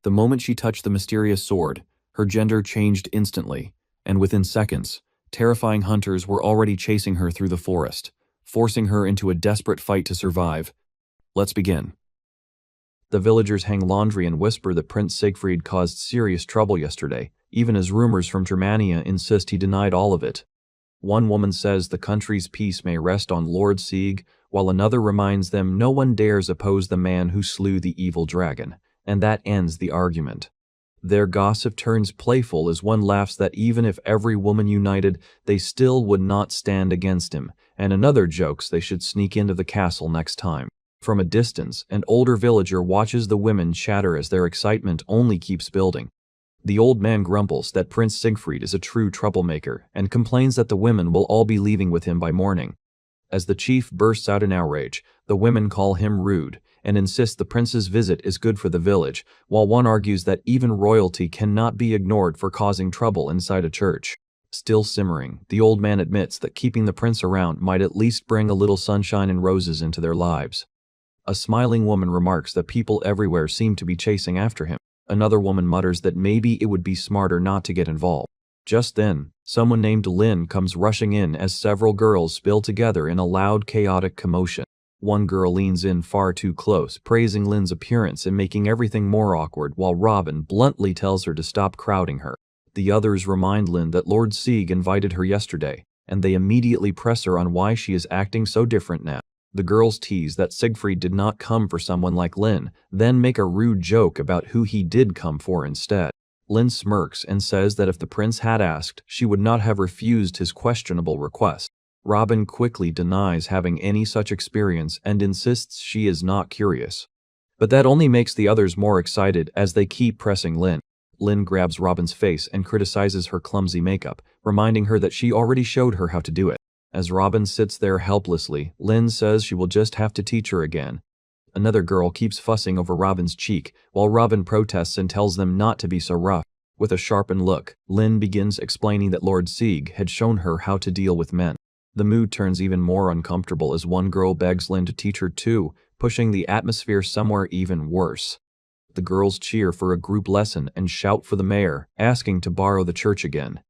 The moment she touched the mysterious sword, her gender changed instantly, and within seconds, terrifying hunters were already chasing her through the forest, forcing her into a desperate fight to survive. Let's begin. The villagers hang laundry and whisper that Prince Siegfried caused serious trouble yesterday, even as rumors from Germania insist he denied all of it. One woman says the country's peace may rest on Lord Sieg, while another reminds them no one dares oppose the man who slew the evil dragon, and that ends the argument. Their gossip turns playful as one laughs that even if every woman united, they still would not stand against him, and another jokes they should sneak into the castle next time. From a distance, an older villager watches the women chatter as their excitement only keeps building. The old man grumbles that Prince Siegfried is a true troublemaker and complains that the women will all be leaving with him by morning. As the chief bursts out in outrage, the women call him rude and insist the prince's visit is good for the village, while one argues that even royalty cannot be ignored for causing trouble inside a church. Still simmering, the old man admits that keeping the prince around might at least bring a little sunshine and roses into their lives. A smiling woman remarks that people everywhere seem to be chasing after him. Another woman mutters that maybe it would be smarter not to get involved. Just then, someone named Lynn comes rushing in as several girls spill together in a loud, chaotic commotion. One girl leans in far too close, praising Lynn's appearance and making everything more awkward, while Robin bluntly tells her to stop crowding her. The others remind Lynn that Lord Sieg invited her yesterday, and they immediately press her on why she is acting so different now. The girls tease that Siegfried did not come for someone like Lynn, then make a rude joke about who he did come for instead. Lynn smirks and says that if the prince had asked, she would not have refused his questionable request. Robin quickly denies having any such experience and insists she is not curious. But that only makes the others more excited as they keep pressing Lynn. Lynn grabs Robin's face and criticizes her clumsy makeup, reminding her that she already showed her how to do it. As Robin sits there helplessly, Lynn says she will just have to teach her again. Another girl keeps fussing over Robin's cheek, while Robin protests and tells them not to be so rough. With a sharpened look, Lynn begins explaining that Lord Sieg had shown her how to deal with men. The mood turns even more uncomfortable as one girl begs Lynn to teach her too, pushing the atmosphere somewhere even worse. The girls cheer for a group lesson and shout for the mayor, asking to borrow the church again.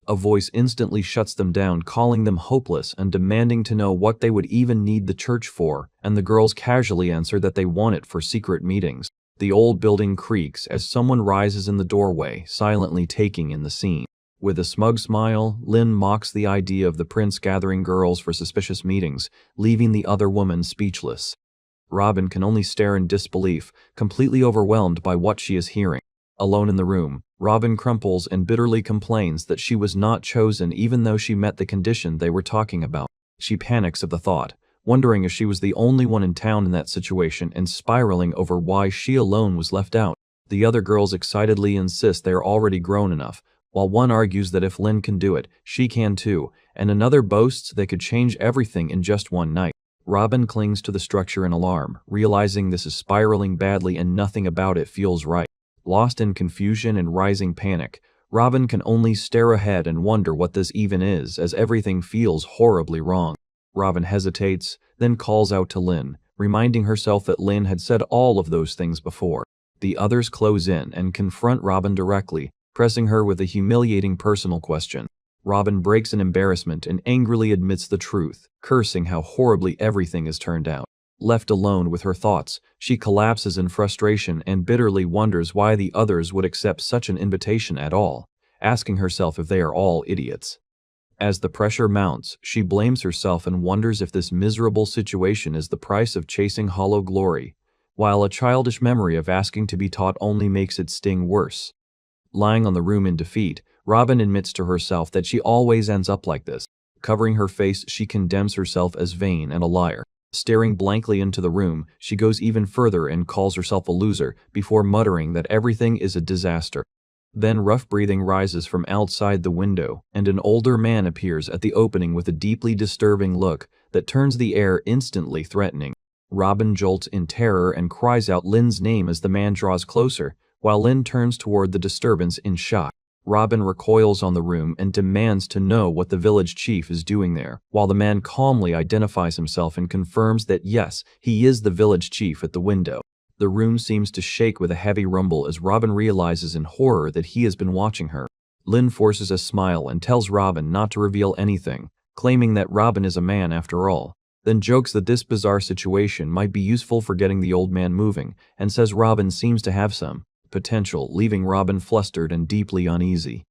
A voice instantly shuts them down, calling them hopeless and demanding to know what they would even need the church for, and the girls casually answer that they want it for secret meetings. The old building creaks as someone rises in the doorway, silently taking in the scene. With a smug smile, Lynn mocks the idea of the prince gathering girls for suspicious meetings, leaving the other woman speechless. Robin can only stare in disbelief, completely overwhelmed by what she is hearing. Alone in the room, Robin crumples and bitterly complains that she was not chosen even though she met the condition they were talking about. She panics at the thought, wondering if she was the only one in town in that situation and spiraling over why she alone was left out. The other girls excitedly insist they are already grown enough, while one argues that if Lynn can do it, she can too, and another boasts they could change everything in just one night. Robin clings to the structure in alarm, realizing this is spiraling badly and nothing about it feels right. Lost in confusion and rising panic, Robin can only stare ahead and wonder what this even is, as everything feels horribly wrong. Robin hesitates, then calls out to Lynn, reminding herself that Lynn had said all of those things before. The others close in and confront Robin directly, pressing her with a humiliating personal question. Robin breaks in embarrassment and angrily admits the truth, cursing how horribly everything has turned out. Left alone with her thoughts, she collapses in frustration and bitterly wonders why the others would accept such an invitation at all, asking herself if they are all idiots. As the pressure mounts, she blames herself and wonders if this miserable situation is the price of chasing hollow glory, while a childish memory of asking to be taught only makes it sting worse. Lying on the room in defeat, Robin admits to herself that she always ends up like this. Covering her face, she condemns herself as vain and a liar. Staring blankly into the room, she goes even further and calls herself a loser, before muttering that everything is a disaster. Then rough breathing rises from outside the window, and an older man appears at the opening with a deeply disturbing look that turns the air instantly threatening. Robin jolts in terror and cries out Lynn's name as the man draws closer, while Lynn turns toward the disturbance in shock. Robin recoils on the room and demands to know what the village chief is doing there, while the man calmly identifies himself and confirms that yes, he is the village chief at the window. The room seems to shake with a heavy rumble as Robin realizes in horror that he has been watching her. Lynn forces a smile and tells Robin not to reveal anything, claiming that Robin is a man after all, then jokes that this bizarre situation might be useful for getting the old man moving, and says Robin seems to have some potential, leaving Robin flustered and deeply uneasy.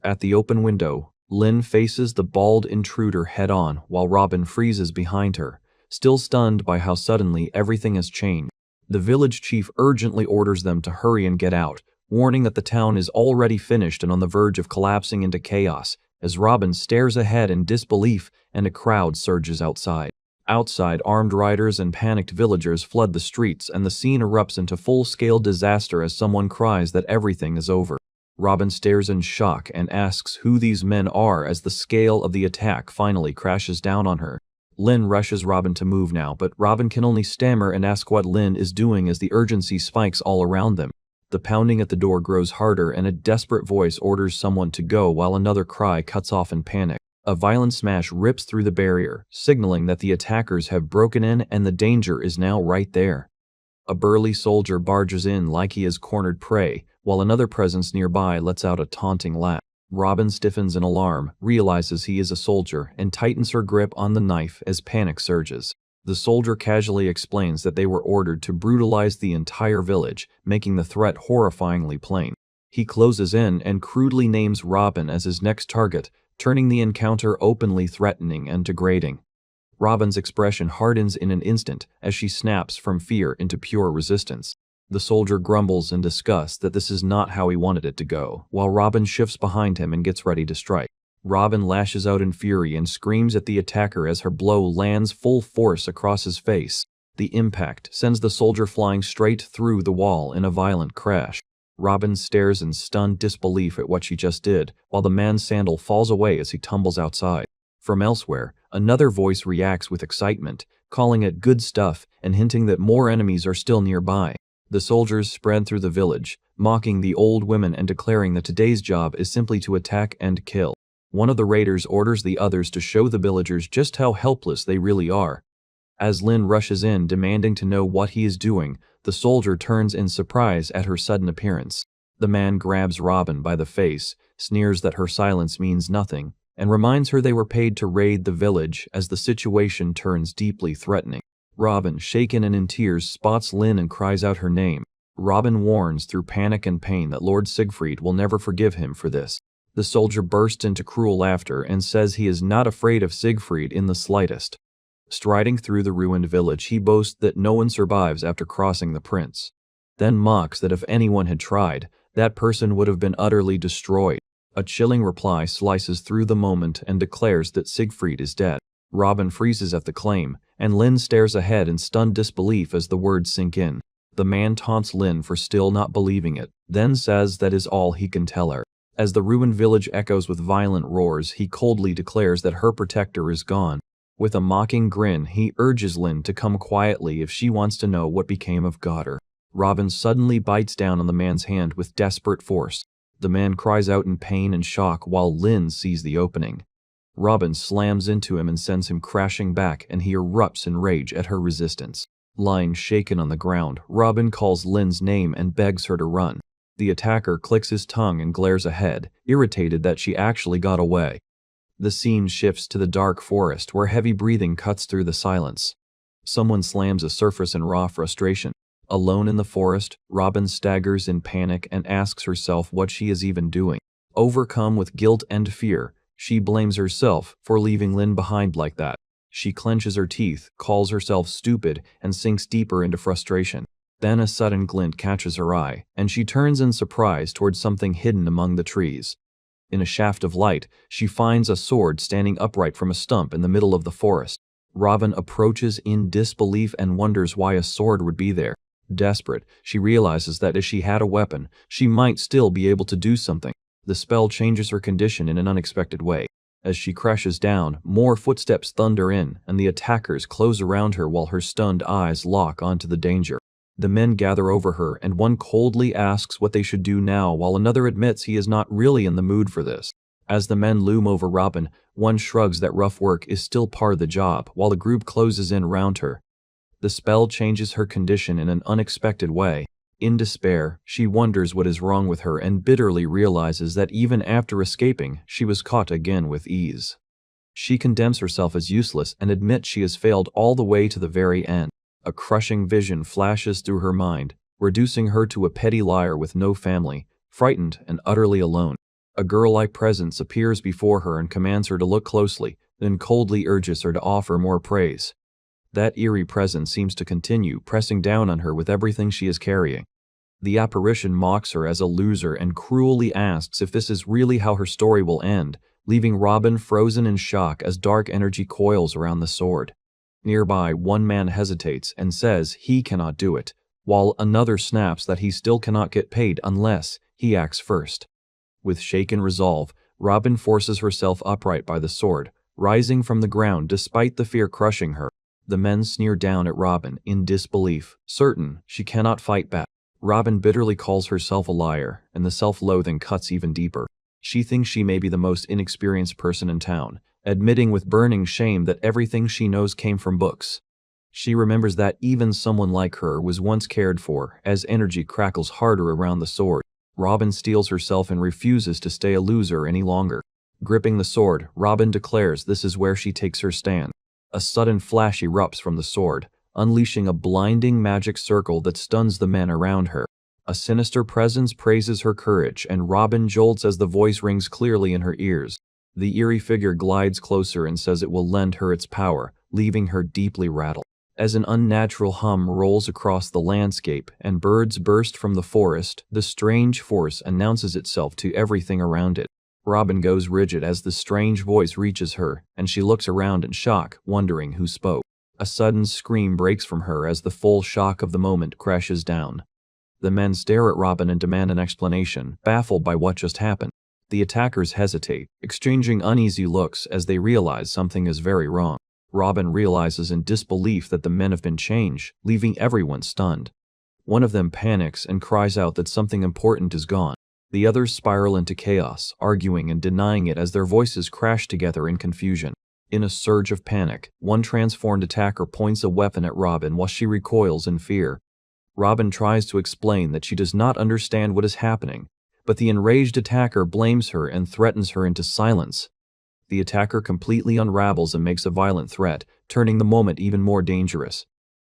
At the open window, Lynn faces the bald intruder head-on while Robin freezes behind her, still stunned by how suddenly everything has changed. The village chief urgently orders them to hurry and get out, warning that the town is already finished and on the verge of collapsing into chaos, as Robin stares ahead in disbelief and a crowd surges outside. Outside, armed riders and panicked villagers flood the streets, and the scene erupts into full-scale disaster as someone cries that everything is over. Robin stares in shock and asks who these men are as the scale of the attack finally crashes down on her. Lynn rushes Robin to move now, but Robin can only stammer and ask what Lynn is doing as the urgency spikes all around them. The pounding at the door grows harder and a desperate voice orders someone to go while another cry cuts off in panic. A violent smash rips through the barrier, signaling that the attackers have broken in and the danger is now right there. A burly soldier barges in like he has cornered prey, while another presence nearby lets out a taunting laugh. Robin stiffens in alarm, realizes he is a soldier, and tightens her grip on the knife as panic surges. The soldier casually explains that they were ordered to brutalize the entire village, making the threat horrifyingly plain. He closes in and crudely names Robin as his next target, turning the encounter openly threatening and degrading. Robin's expression hardens in an instant as she snaps from fear into pure resistance. The soldier grumbles in disgust that this is not how he wanted it to go, while Robin shifts behind him and gets ready to strike. Robin lashes out in fury and screams at the attacker as her blow lands full force across his face. The impact sends the soldier flying straight through the wall in a violent crash. Robin stares in stunned disbelief at what she just did, while the man's sandal falls away as he tumbles outside. From elsewhere, another voice reacts with excitement, calling it good stuff and hinting that more enemies are still nearby. The soldiers spread through the village, mocking the old women and declaring that today's job is simply to attack and kill. One of the raiders orders the others to show the villagers just how helpless they really are. As Lynn rushes in demanding to know what he is doing, the soldier turns in surprise at her sudden appearance. The man grabs Robin by the face, sneers that her silence means nothing, and reminds her they were paid to raid the village as the situation turns deeply threatening. Robin, shaken and in tears, spots Lynn and cries out her name. Robin warns through panic and pain that Lord Siegfried will never forgive him for this. The soldier bursts into cruel laughter and says he is not afraid of Siegfried in the slightest. Striding through the ruined village, he boasts that no one survives after crossing the prince, then mocks that if anyone had tried, that person would have been utterly destroyed. A chilling reply slices through the moment and declares that Siegfried is dead. Robin freezes at the claim, and Lynn stares ahead in stunned disbelief as the words sink in. The man taunts Lynn for still not believing it, then says that is all he can tell her. As the ruined village echoes with violent roars, he coldly declares that her protector is gone. With a mocking grin, he urges Lynn to come quietly if she wants to know what became of Goddard. Robin suddenly bites down on the man's hand with desperate force. The man cries out in pain and shock while Lynn sees the opening. Robin slams into him and sends him crashing back, and he erupts in rage at her resistance. Lying shaken on the ground, Robin calls Lynn's name and begs her to run. The attacker clicks his tongue and glares ahead, irritated that she actually got away. The scene shifts to the dark forest where heavy breathing cuts through the silence. Someone slams a surface in raw frustration. Alone in the forest, Robin staggers in panic and asks herself what she is even doing. Overcome with guilt and fear, she blames herself for leaving Lynn behind like that. She clenches her teeth, calls herself stupid, and sinks deeper into frustration. Then a sudden glint catches her eye, and she turns in surprise towards something hidden among the trees. In a shaft of light, she finds a sword standing upright from a stump in the middle of the forest. Robin approaches in disbelief and wonders why a sword would be there. Desperate, she realizes that if she had a weapon, she might still be able to do something. The spell changes her condition in an unexpected way. As she crashes down, more footsteps thunder in, and the attackers close around her while her stunned eyes lock onto the danger. The men gather over her, and one coldly asks what they should do now, while another admits he is not really in the mood for this. As the men loom over Robin, one shrugs that rough work is still part of the job, while the group closes in around her. The spell changes her condition in an unexpected way. In despair, she wonders what is wrong with her and bitterly realizes that even after escaping, she was caught again with ease. She condemns herself as useless and admits she has failed all the way to the very end. A crushing vision flashes through her mind, reducing her to a petty liar with no family, frightened and utterly alone. A girl-like presence appears before her and commands her to look closely, then coldly urges her to offer more praise. That eerie presence seems to continue, pressing down on her with everything she is carrying. The apparition mocks her as a loser and cruelly asks if this is really how her story will end, leaving Robin frozen in shock as dark energy coils around the sword. Nearby, one man hesitates and says he cannot do it, while another snaps that he still cannot get paid unless he acts first. With shaken resolve, Robin forces herself upright by the sword, rising from the ground despite the fear crushing her. The men sneer down at Robin in disbelief, certain she cannot fight back. Robin bitterly calls herself a liar, and the self-loathing cuts even deeper. She thinks she may be the most inexperienced person in town, admitting with burning shame that everything she knows came from books. She remembers that even someone like her was once cared for, as energy crackles harder around the sword. Robin steels herself and refuses to stay a loser any longer. Gripping the sword, Robin declares this is where she takes her stand. A sudden flash erupts from the sword, unleashing a blinding magic circle that stuns the men around her. A sinister presence praises her courage, and Robin jolts as the voice rings clearly in her ears. The eerie figure glides closer and says it will lend her its power, leaving her deeply rattled. As an unnatural hum rolls across the landscape and birds burst from the forest, the strange force announces itself to everything around it. Robin goes rigid as the strange voice reaches her, and she looks around in shock, wondering who spoke. A sudden scream breaks from her as the full shock of the moment crashes down. The men stare at Robin and demand an explanation, baffled by what just happened. The attackers hesitate, exchanging uneasy looks as they realize something is very wrong. Robin realizes in disbelief that the men have been changed, leaving everyone stunned. One of them panics and cries out that something important is gone. The others spiral into chaos, arguing and denying it as their voices crash together in confusion. In a surge of panic, one transformed attacker points a weapon at Robin while she recoils in fear. Robin tries to explain that she does not understand what is happening, but the enraged attacker blames her and threatens her into silence. The attacker completely unravels and makes a violent threat, turning the moment even more dangerous.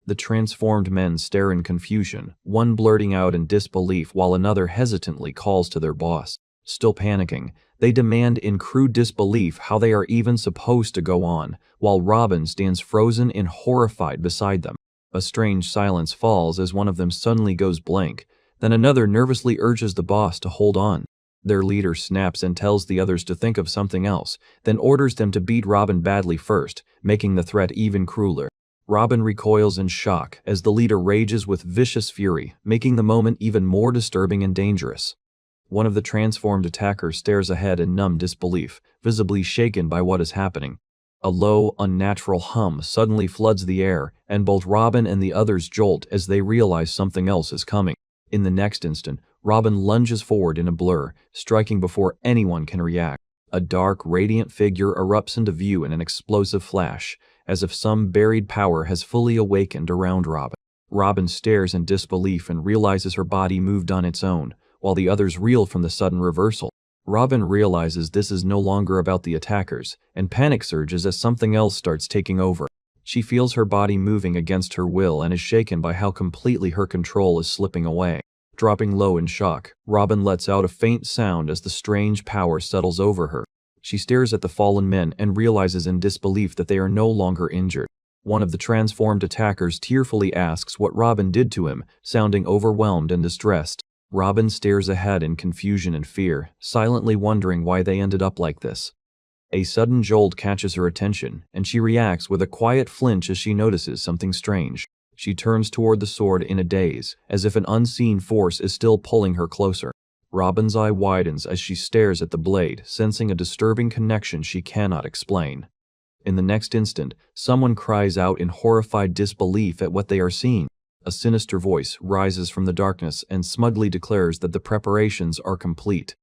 The transformed men stare in confusion, one blurting out in disbelief while another hesitantly calls to their boss. Still panicking, they demand in crude disbelief how they are even supposed to go on, while Robin stands frozen and horrified beside them. A strange silence falls as one of them suddenly goes blank, then another nervously urges the boss to hold on. Their leader snaps and tells the others to think of something else, then orders them to beat Robin badly first, making the threat even crueler. Robin recoils in shock as the leader rages with vicious fury, making the moment even more disturbing and dangerous. One of the transformed attackers stares ahead in numb disbelief, visibly shaken by what is happening. A low, unnatural hum suddenly floods the air, and both Robin and the others jolt as they realize something else is coming. In the next instant, Robin lunges forward in a blur, striking before anyone can react. A dark, radiant figure erupts into view in an explosive flash, as if some buried power has fully awakened around Robin. Robin stares in disbelief and realizes her body moved on its own, while the others reel from the sudden reversal. Robin realizes this is no longer about the attackers, and panic surges as something else starts taking over. She feels her body moving against her will and is shaken by how completely her control is slipping away. Dropping low in shock, Robin lets out a faint sound as the strange power settles over her. She stares at the fallen men and realizes in disbelief that they are no longer injured. One of the transformed attackers tearfully asks what Robin did to him, sounding overwhelmed and distressed. Robin stares ahead in confusion and fear, silently wondering why they ended up like this. A sudden jolt catches her attention, and she reacts with a quiet flinch as she notices something strange. She turns toward the sword in a daze, as if an unseen force is still pulling her closer. Robin's eye widens as she stares at the blade, sensing a disturbing connection she cannot explain. In the next instant, someone cries out in horrified disbelief at what they are seeing. A sinister voice rises from the darkness and smugly declares that the preparations are complete.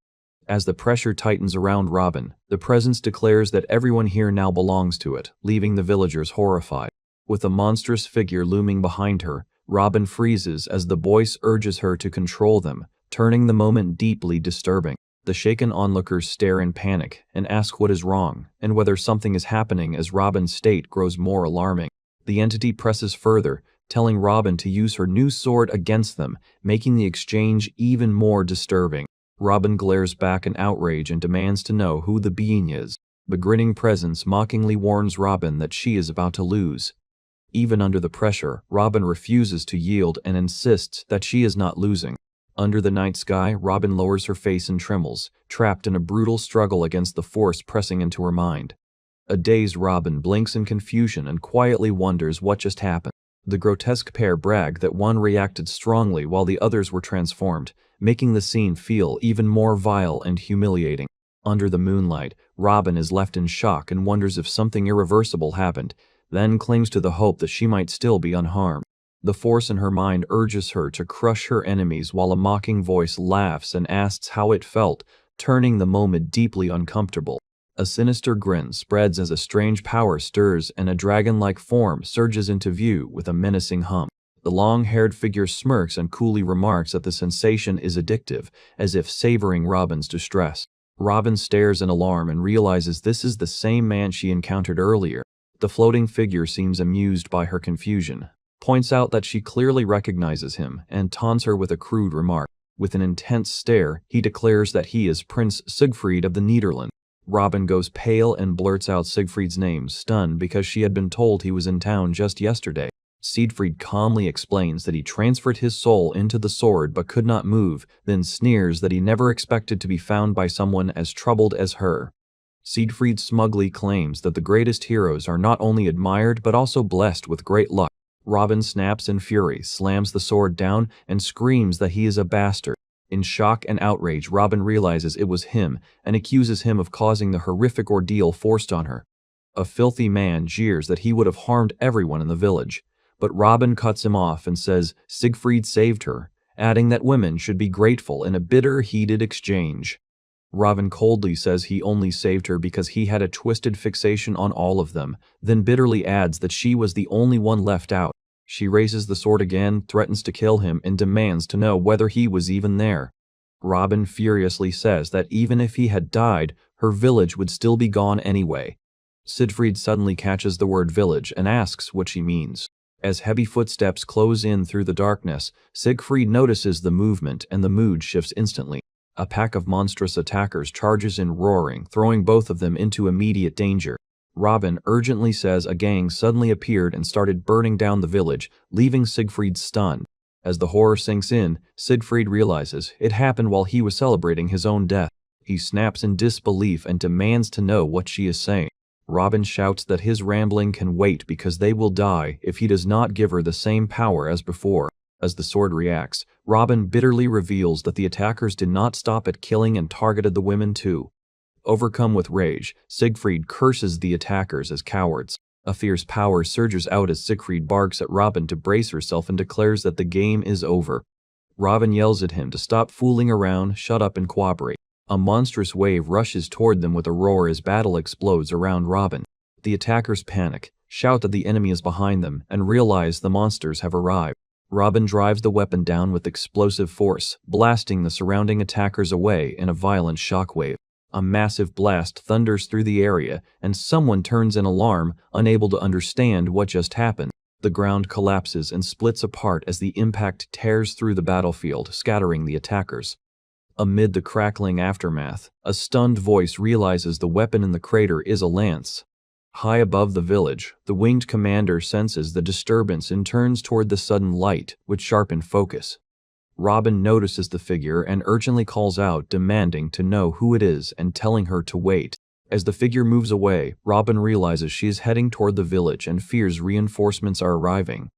As the pressure tightens around Robin, the presence declares that everyone here now belongs to it, leaving the villagers horrified. With a monstrous figure looming behind her, Robin freezes as the voice urges her to control them, turning the moment deeply disturbing. The shaken onlookers stare in panic and ask what is wrong and whether something is happening as Robin's state grows more alarming. The entity presses further, telling Robin to use her new sword against them, making the exchange even more disturbing. Robin glares back in outrage and demands to know who the being is. The grinning presence mockingly warns Robin that she is about to lose. Even under the pressure, Robin refuses to yield and insists that she is not losing. Under the night sky, Robin lowers her face and trembles, trapped in a brutal struggle against the force pressing into her mind. A dazed Robin blinks in confusion and quietly wonders what just happened. The grotesque pair brag that one reacted strongly while the others were transformed, making the scene feel even more vile and humiliating. Under the moonlight, Robin is left in shock and wonders if something irreversible happened, then clings to the hope that she might still be unharmed. The force in her mind urges her to crush her enemies while a mocking voice laughs and asks how it felt, turning the moment deeply uncomfortable. A sinister grin spreads as a strange power stirs and a dragon-like form surges into view with a menacing hum. The long-haired figure smirks and coolly remarks that the sensation is addictive, as if savoring Robin's distress. Robin stares in alarm and realizes this is the same man she encountered earlier. The floating figure seems amused by her confusion, points out that she clearly recognizes him, and taunts her with a crude remark. With an intense stare, he declares that he is Prince Siegfried of the Niederland. Robin goes pale and blurts out Siegfried's name, stunned because she had been told he was in town just yesterday. Siegfried calmly explains that he transferred his soul into the sword but could not move, then sneers that he never expected to be found by someone as troubled as her. Siegfried smugly claims that the greatest heroes are not only admired but also blessed with great luck. Robin snaps in fury, slams the sword down, and screams that he is a bastard. In shock and outrage, Robin realizes it was him and accuses him of causing the horrific ordeal forced on her. A filthy man jeers that he would have harmed everyone in the village, but Robin cuts him off and says Siegfried saved her, adding that women should be grateful in a bitter, heated exchange. Robin coldly says he only saved her because he had a twisted fixation on all of them, then bitterly adds that she was the only one left out. She raises the sword again, threatens to kill him, and demands to know whether he was even there. Robin furiously says that even if he had died, her village would still be gone anyway. Siegfried suddenly catches the word village and asks what she means. As heavy footsteps close in through the darkness, Siegfried notices the movement and the mood shifts instantly. A pack of monstrous attackers charges in roaring, throwing both of them into immediate danger. Robin urgently says a gang suddenly appeared and started burning down the village, leaving Siegfried stunned. As the horror sinks in, Siegfried realizes it happened while he was celebrating his own death. He snaps in disbelief and demands to know what she is saying. Robin shouts that his rambling can wait because they will die if he does not give her the same power as before. As the sword reacts, Robin bitterly reveals that the attackers did not stop at killing and targeted the women too. Overcome with rage, Siegfried curses the attackers as cowards. A fierce power surges out as Siegfried barks at Robin to brace herself and declares that the game is over. Robin yells at him to stop fooling around, shut up and cooperate. A monstrous wave rushes toward them with a roar as battle explodes around Robin. The attackers panic, shout that the enemy is behind them, and realize the monsters have arrived. Robin drives the weapon down with explosive force, blasting the surrounding attackers away in a violent shockwave. A massive blast thunders through the area, and someone turns in alarm, unable to understand what just happened. The ground collapses and splits apart as the impact tears through the battlefield, scattering the attackers. Amid the crackling aftermath, a stunned voice realizes the weapon in the crater is a lance. High above the village, the winged commander senses the disturbance and turns toward the sudden light, with sharpened focus. Robin notices the figure and urgently calls out, demanding to know who it is and telling her to wait. As the figure moves away, Robin realizes she is heading toward the village and fears reinforcements are arriving.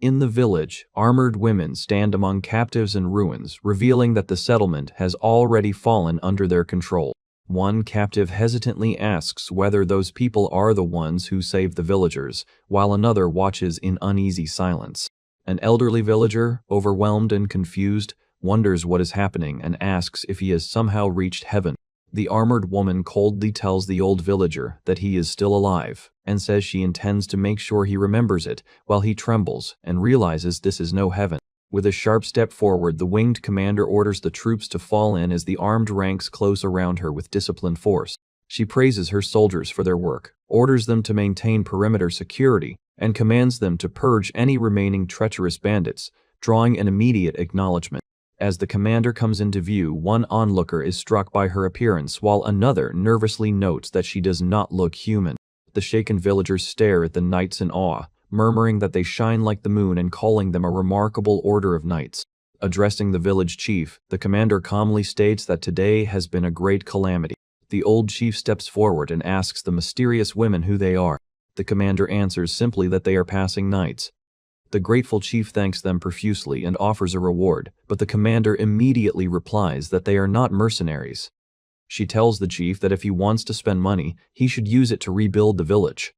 In the village, armored women stand among captives and ruins, revealing that the settlement has already fallen under their control. One captive hesitantly asks whether those people are the ones who saved the villagers, while another watches in uneasy silence. An elderly villager, overwhelmed and confused, wonders what is happening and asks if he has somehow reached heaven. The armored woman coldly tells the old villager that he is still alive and says she intends to make sure he remembers it, while he trembles and realizes this is no heaven. With a sharp step forward, the winged commander orders the troops to fall in as the armed ranks close around her with disciplined force. She praises her soldiers for their work, orders them to maintain perimeter security, and commands them to purge any remaining treacherous bandits, drawing an immediate acknowledgement. As the commander comes into view, one onlooker is struck by her appearance, while another nervously notes that she does not look human. The shaken villagers stare at the knights in awe, murmuring that they shine like the moon and calling them a remarkable order of knights. Addressing the village chief, the commander calmly states that today has been a great calamity. The old chief steps forward and asks the mysterious women who they are. The commander answers simply that they are passing knights. The grateful chief thanks them profusely and offers a reward, but the commander immediately replies that they are not mercenaries. She tells the chief that if he wants to spend money, he should use it to rebuild the village.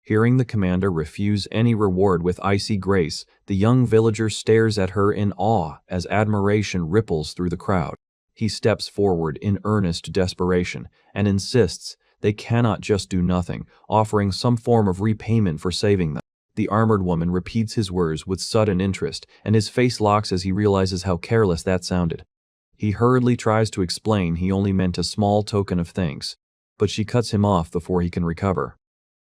Hearing the commander refuse any reward with icy grace, the young villager stares at her in awe as admiration ripples through the crowd. He steps forward in earnest desperation and insists they cannot just do nothing, offering some form of repayment for saving them. The armored woman repeats his words with sudden interest, and his face locks as he realizes how careless that sounded. He hurriedly tries to explain he only meant a small token of thanks, but she cuts him off before he can recover.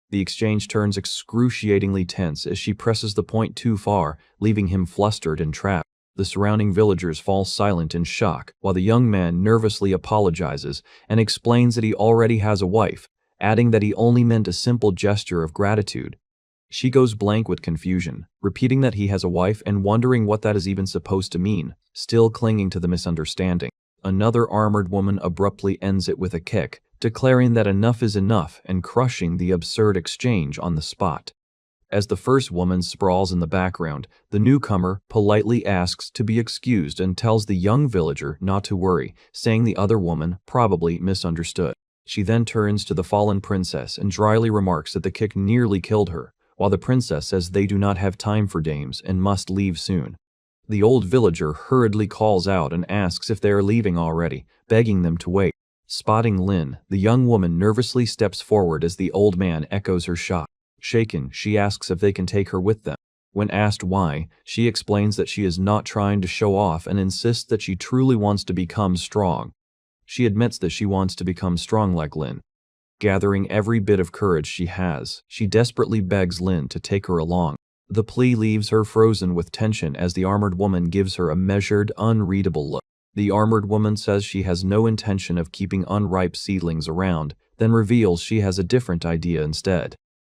The exchange turns excruciatingly tense as she presses the point too far, leaving him flustered and trapped. The surrounding villagers fall silent in shock, while the young man nervously apologizes and explains that he already has a wife, adding that he only meant a simple gesture of gratitude. She goes blank with confusion, repeating that he has a wife and wondering what that is even supposed to mean, still clinging to the misunderstanding. Another armored woman abruptly ends it with a kick, declaring that enough is enough and crushing the absurd exchange on the spot. As the first woman sprawls in the background, the newcomer politely asks to be excused and tells the young villager not to worry, saying the other woman probably misunderstood. She then turns to the fallen princess and dryly remarks that the kick nearly killed her, while the princess says they do not have time for dames and must leave soon. The old villager hurriedly calls out and asks if they are leaving already, begging them to wait. Spotting Lin, the young woman nervously steps forward as the old man echoes her shock. Shaken, she asks if they can take her with them. When asked why, she explains that she is not trying to show off and insists that she truly wants to become strong. She admits that she wants to become strong like Lin. Gathering every bit of courage she has, she desperately begs Lin to take her along. The plea leaves her frozen with tension as the armored woman gives her a measured, unreadable look. The armored woman says she has no intention of keeping unripe seedlings around, then reveals she has a different idea instead.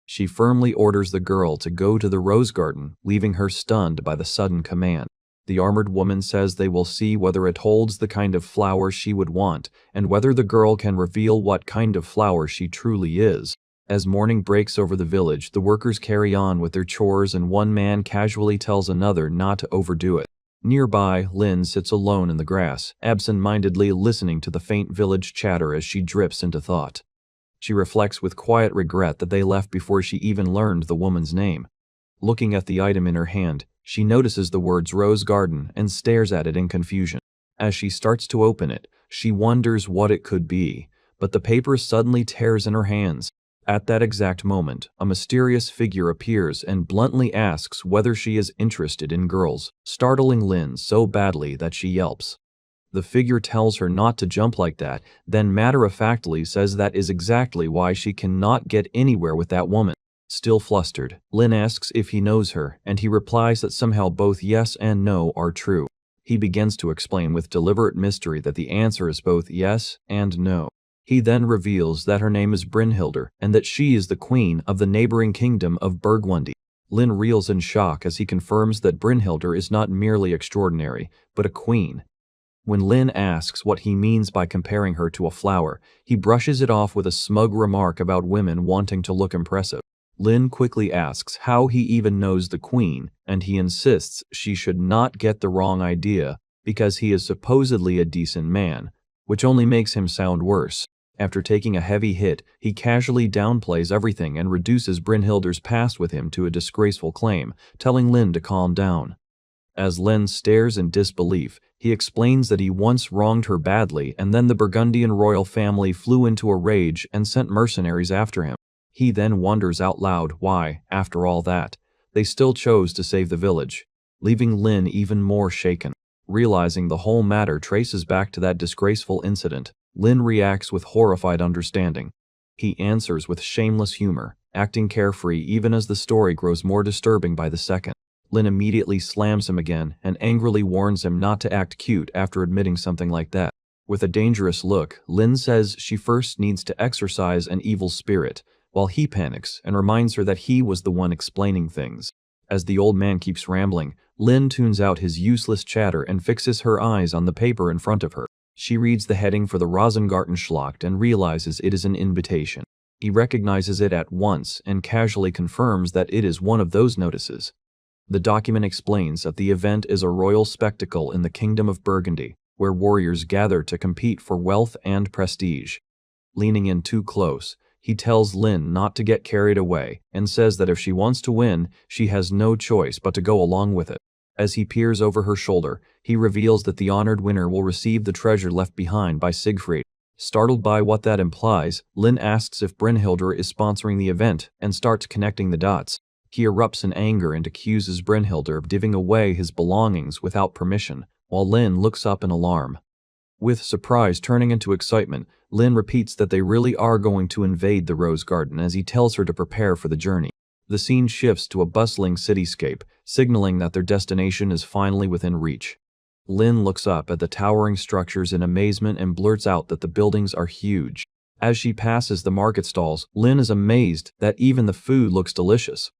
She firmly orders the girl to go to the rose garden, leaving her stunned by the sudden command. The armored woman says they will see whether it holds the kind of flower she would want, and whether the girl can reveal what kind of flower she truly is. As morning breaks over the village, the workers carry on with their chores and one man casually tells another not to overdo it. Nearby, Lin sits alone in the grass, absent-mindedly listening to the faint village chatter as she drifts into thought. She reflects with quiet regret that they left before she even learned the woman's name. Looking at the item in her hand, she notices the words Rose Garden and stares at it in confusion. As she starts to open it, she wonders what it could be, but the paper suddenly tears in her hands. At that exact moment, a mysterious figure appears and bluntly asks whether she is interested in girls, startling Lin so badly that she yelps. The figure tells her not to jump like that, then matter-of-factly says that is exactly why she cannot get anywhere with that woman. Still flustered, Lin asks if he knows her, and he replies that somehow both yes and no are true. He begins to explain with deliberate mystery that the answer is both yes and no. He then reveals that her name is Brynhildr, and that she is the queen of the neighboring kingdom of Burgundy. Lin reels in shock as he confirms that Brynhildr is not merely extraordinary, but a queen. When Lin asks what he means by comparing her to a flower, he brushes it off with a smug remark about women wanting to look impressive. Lin quickly asks how he even knows the queen, and he insists she should not get the wrong idea because he is supposedly a decent man, which only makes him sound worse. After taking a heavy hit, he casually downplays everything and reduces Brynhildr's past with him to a disgraceful claim, telling Lin to calm down. As Lin stares in disbelief, he explains that he once wronged her badly and then the Burgundian royal family flew into a rage and sent mercenaries after him. He then wonders out loud why, after all that, they still chose to save the village, leaving Lin even more shaken. Realizing the whole matter traces back to that disgraceful incident, Lin reacts with horrified understanding. He answers with shameless humor, acting carefree even as the story grows more disturbing by the second. Lin immediately slams him again and angrily warns him not to act cute after admitting something like that. With a dangerous look, Lin says she first needs to exorcise an evil spirit, while he panics and reminds her that he was the one explaining things. As the old man keeps rambling, Lin tunes out his useless chatter and fixes her eyes on the paper in front of her. She reads the heading for the Rosengartenschlacht and realizes it is an invitation. He recognizes it at once and casually confirms that it is one of those notices. The document explains that the event is a royal spectacle in the Kingdom of Burgundy, where warriors gather to compete for wealth and prestige. Leaning in too close, he tells Lin not to get carried away and says that if she wants to win, she has no choice but to go along with it. As he peers over her shoulder, he reveals that the honored winner will receive the treasure left behind by Siegfried. Startled by what that implies, Lin asks if Brynhildr is sponsoring the event and starts connecting the dots. He erupts in anger and accuses Brynhildr of giving away his belongings without permission, while Lin looks up in alarm. With surprise turning into excitement, Lin repeats that they really are going to invade the Rose Garden as he tells her to prepare for the journey. The scene shifts to a bustling cityscape, signaling that their destination is finally within reach. Lin looks up at the towering structures in amazement and blurts out that the buildings are huge. As she passes the market stalls, Lin is amazed that even the food looks delicious.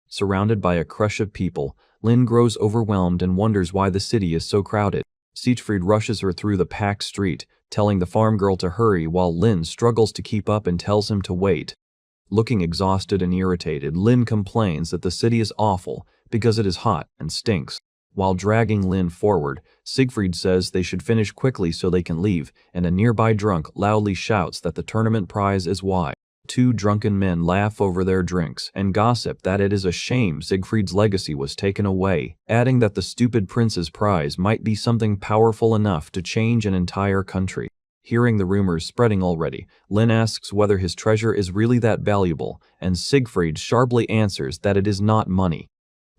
Surrounded by a crush of people, Lin grows overwhelmed and wonders why the city is so crowded. Siegfried rushes her through the packed street, telling the farm girl to hurry while Lin struggles to keep up and tells him to wait. Looking exhausted and irritated, Lin complains that the city is awful because it is hot and stinks. While dragging Lin forward, Siegfried says they should finish quickly so they can leave, and a nearby drunk loudly shouts that the tournament prize is why. Two drunken men laugh over their drinks and gossip that it is a shame Siegfried's legacy was taken away, adding that the stupid prince's prize might be something powerful enough to change an entire country. Hearing the rumors spreading already, Lin asks whether his treasure is really that valuable, and Siegfried sharply answers that it is not money.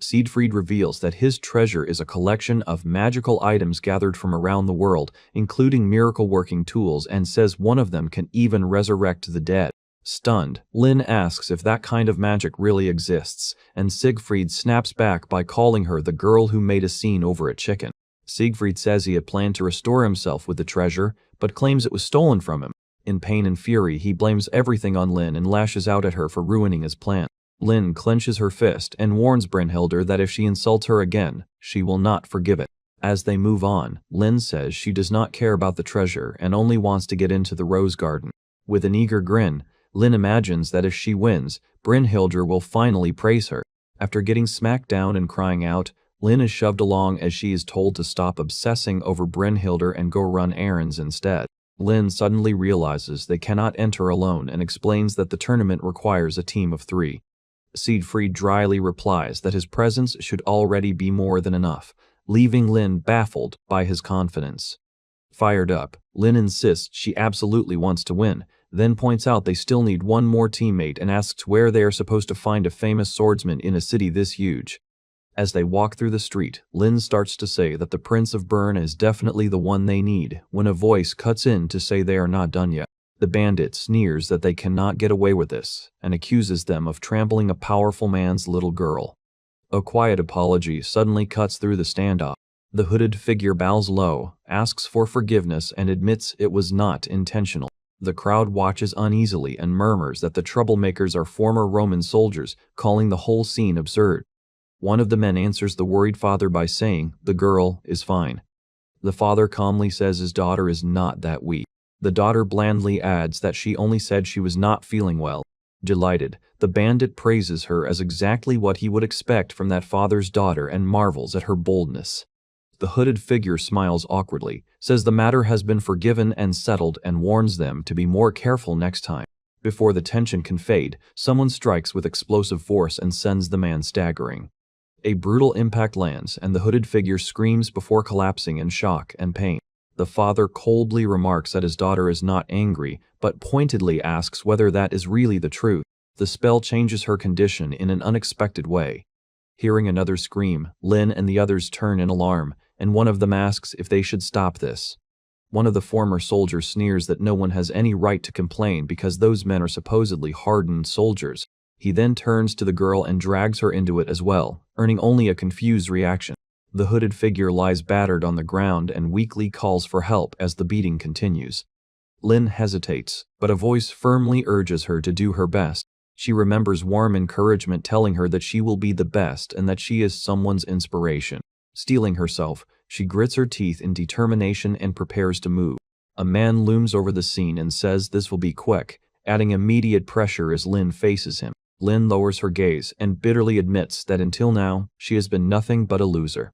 Siegfried reveals that his treasure is a collection of magical items gathered from around the world, including miracle-working tools, and says one of them can even resurrect the dead. Stunned, Lin asks if that kind of magic really exists, and Siegfried snaps back by calling her the girl who made a scene over a chicken. Siegfried says he had planned to restore himself with the treasure, but claims it was stolen from him. In pain and fury, he blames everything on Lin and lashes out at her for ruining his plan. Lin clenches her fist and warns Brynhildr that if she insults her again, she will not forgive it. As they move on, Lin says she does not care about the treasure and only wants to get into the Rose Garden. With an eager grin, Lin imagines that if she wins, Brynhildr will finally praise her. After getting smacked down and crying out, Lin is shoved along as she is told to stop obsessing over Brynhildr and go run errands instead. Lin suddenly realizes they cannot enter alone and explains that the tournament requires a team of 3. Siegfried dryly replies that his presence should already be more than enough, leaving Lin baffled by his confidence. Fired up, Lin insists she absolutely wants to win, then points out they still need one more teammate and asks where they are supposed to find a famous swordsman in a city this huge. As they walk through the street, Lin starts to say that the Prince of Bern is definitely the one they need, when a voice cuts in to say they are not done yet. The bandit sneers that they cannot get away with this, and accuses them of trampling a powerful man's little girl. A quiet apology suddenly cuts through the standoff. The hooded figure bows low, asks for forgiveness, and admits it was not intentional. The crowd watches uneasily and murmurs that the troublemakers are former Roman soldiers, calling the whole scene absurd. One of the men answers the worried father by saying, "The girl is fine." The father calmly says his daughter is not that weak. The daughter blandly adds that she only said she was not feeling well. Delighted, the bandit praises her as exactly what he would expect from that father's daughter and marvels at her boldness. The hooded figure smiles awkwardly, says the matter has been forgiven and settled, and warns them to be more careful next time. Before the tension can fade, someone strikes with explosive force and sends the man staggering. A brutal impact lands, and the hooded figure screams before collapsing in shock and pain. The father coldly remarks that his daughter is not angry, but pointedly asks whether that is really the truth. The spell changes her condition in an unexpected way. Hearing another scream, Lin and the others turn in alarm, and one of them asks if they should stop this. One of the former soldiers sneers that no one has any right to complain because those men are supposedly hardened soldiers. He then turns to the girl and drags her into it as well, earning only a confused reaction. The hooded figure lies battered on the ground and weakly calls for help as the beating continues. Lin hesitates, but a voice firmly urges her to do her best. She remembers warm encouragement telling her that she will be the best and that she is someone's inspiration. Steeling herself, she grits her teeth in determination and prepares to move. A man looms over the scene and says this will be quick, adding immediate pressure as Lin faces him. Lin lowers her gaze and bitterly admits that until now, she has been nothing but a loser.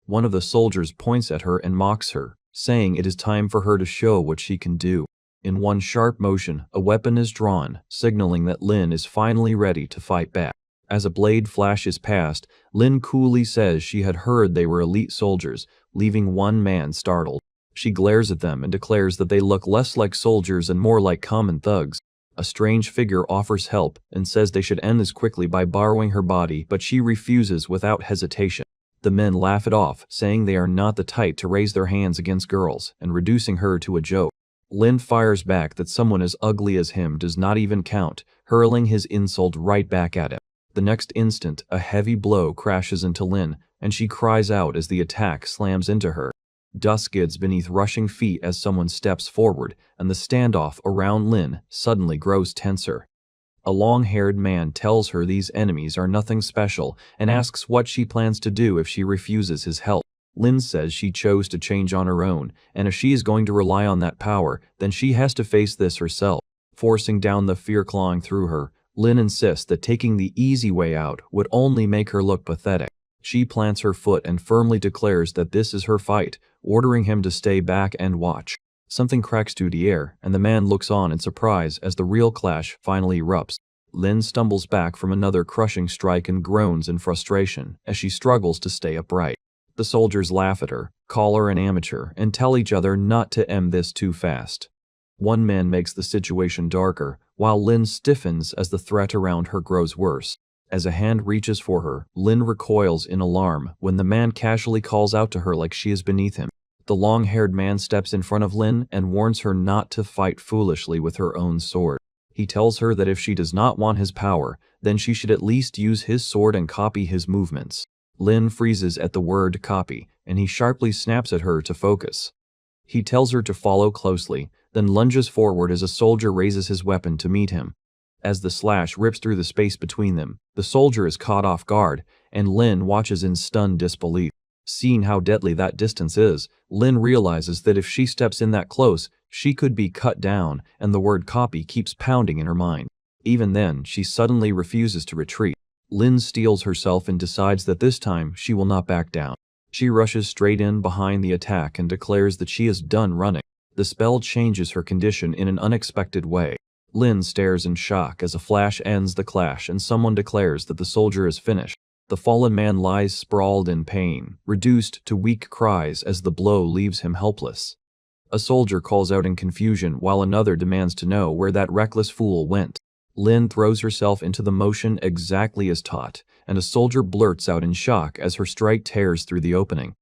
One of the soldiers points at her and mocks her, saying it is time for her to show what she can do. In one sharp motion, a weapon is drawn, signaling that Lin is finally ready to fight back. As a blade flashes past, Lin coolly says she had heard they were elite soldiers, leaving one man startled. She glares at them and declares that they look less like soldiers and more like common thugs. A strange figure offers help and says they should end this quickly by borrowing her body, but she refuses without hesitation. The men laugh it off, saying they are not the type to raise their hands against girls, and reducing her to a joke. Lin fires back that someone as ugly as him does not even count, hurling his insult right back at him. The next instant, a heavy blow crashes into Lin, and she cries out as the attack slams into her. Dust skids beneath rushing feet as someone steps forward, and the standoff around Lin suddenly grows tenser. A long-haired man tells her these enemies are nothing special and asks what she plans to do if she refuses his help. Lin says she chose to change on her own, and if she is going to rely on that power, then she has to face this herself. Forcing down the fear clawing through her, Lin insists that taking the easy way out would only make her look pathetic. She plants her foot and firmly declares that this is her fight, ordering him to stay back and watch. Something cracks through the air, and the man looks on in surprise as the real clash finally erupts. Lin stumbles back from another crushing strike and groans in frustration as she struggles to stay upright. The soldiers laugh at her, call her an amateur, and tell each other not to end this too fast. One man makes the situation darker, while Lin stiffens as the threat around her grows worse. As a hand reaches for her, Lin recoils in alarm when the man casually calls out to her like she is beneath him. The long-haired man steps in front of Lin and warns her not to fight foolishly with her own sword. He tells her that if she does not want his power, then she should at least use his sword and copy his movements. Lin freezes at the word copy, and he sharply snaps at her to focus. He tells her to follow closely, then lunges forward as a soldier raises his weapon to meet him. As the slash rips through the space between them, the soldier is caught off guard, and Lin watches in stunned disbelief. Seeing how deadly that distance is, Lin realizes that if she steps in that close, she could be cut down, and the word copy keeps pounding in her mind. Even then, she suddenly refuses to retreat. Lin steels herself and decides that this time she will not back down. She rushes straight in behind the attack and declares that she is done running. The spell changes her condition in an unexpected way. Lin stares in shock as a flash ends the clash and someone declares that the soldier is finished. The fallen man lies sprawled in pain, reduced to weak cries as the blow leaves him helpless. A soldier calls out in confusion while another demands to know where that reckless fool went. Lin throws herself into the motion exactly as taught, and a soldier blurts out in shock as her strike tears through the opening.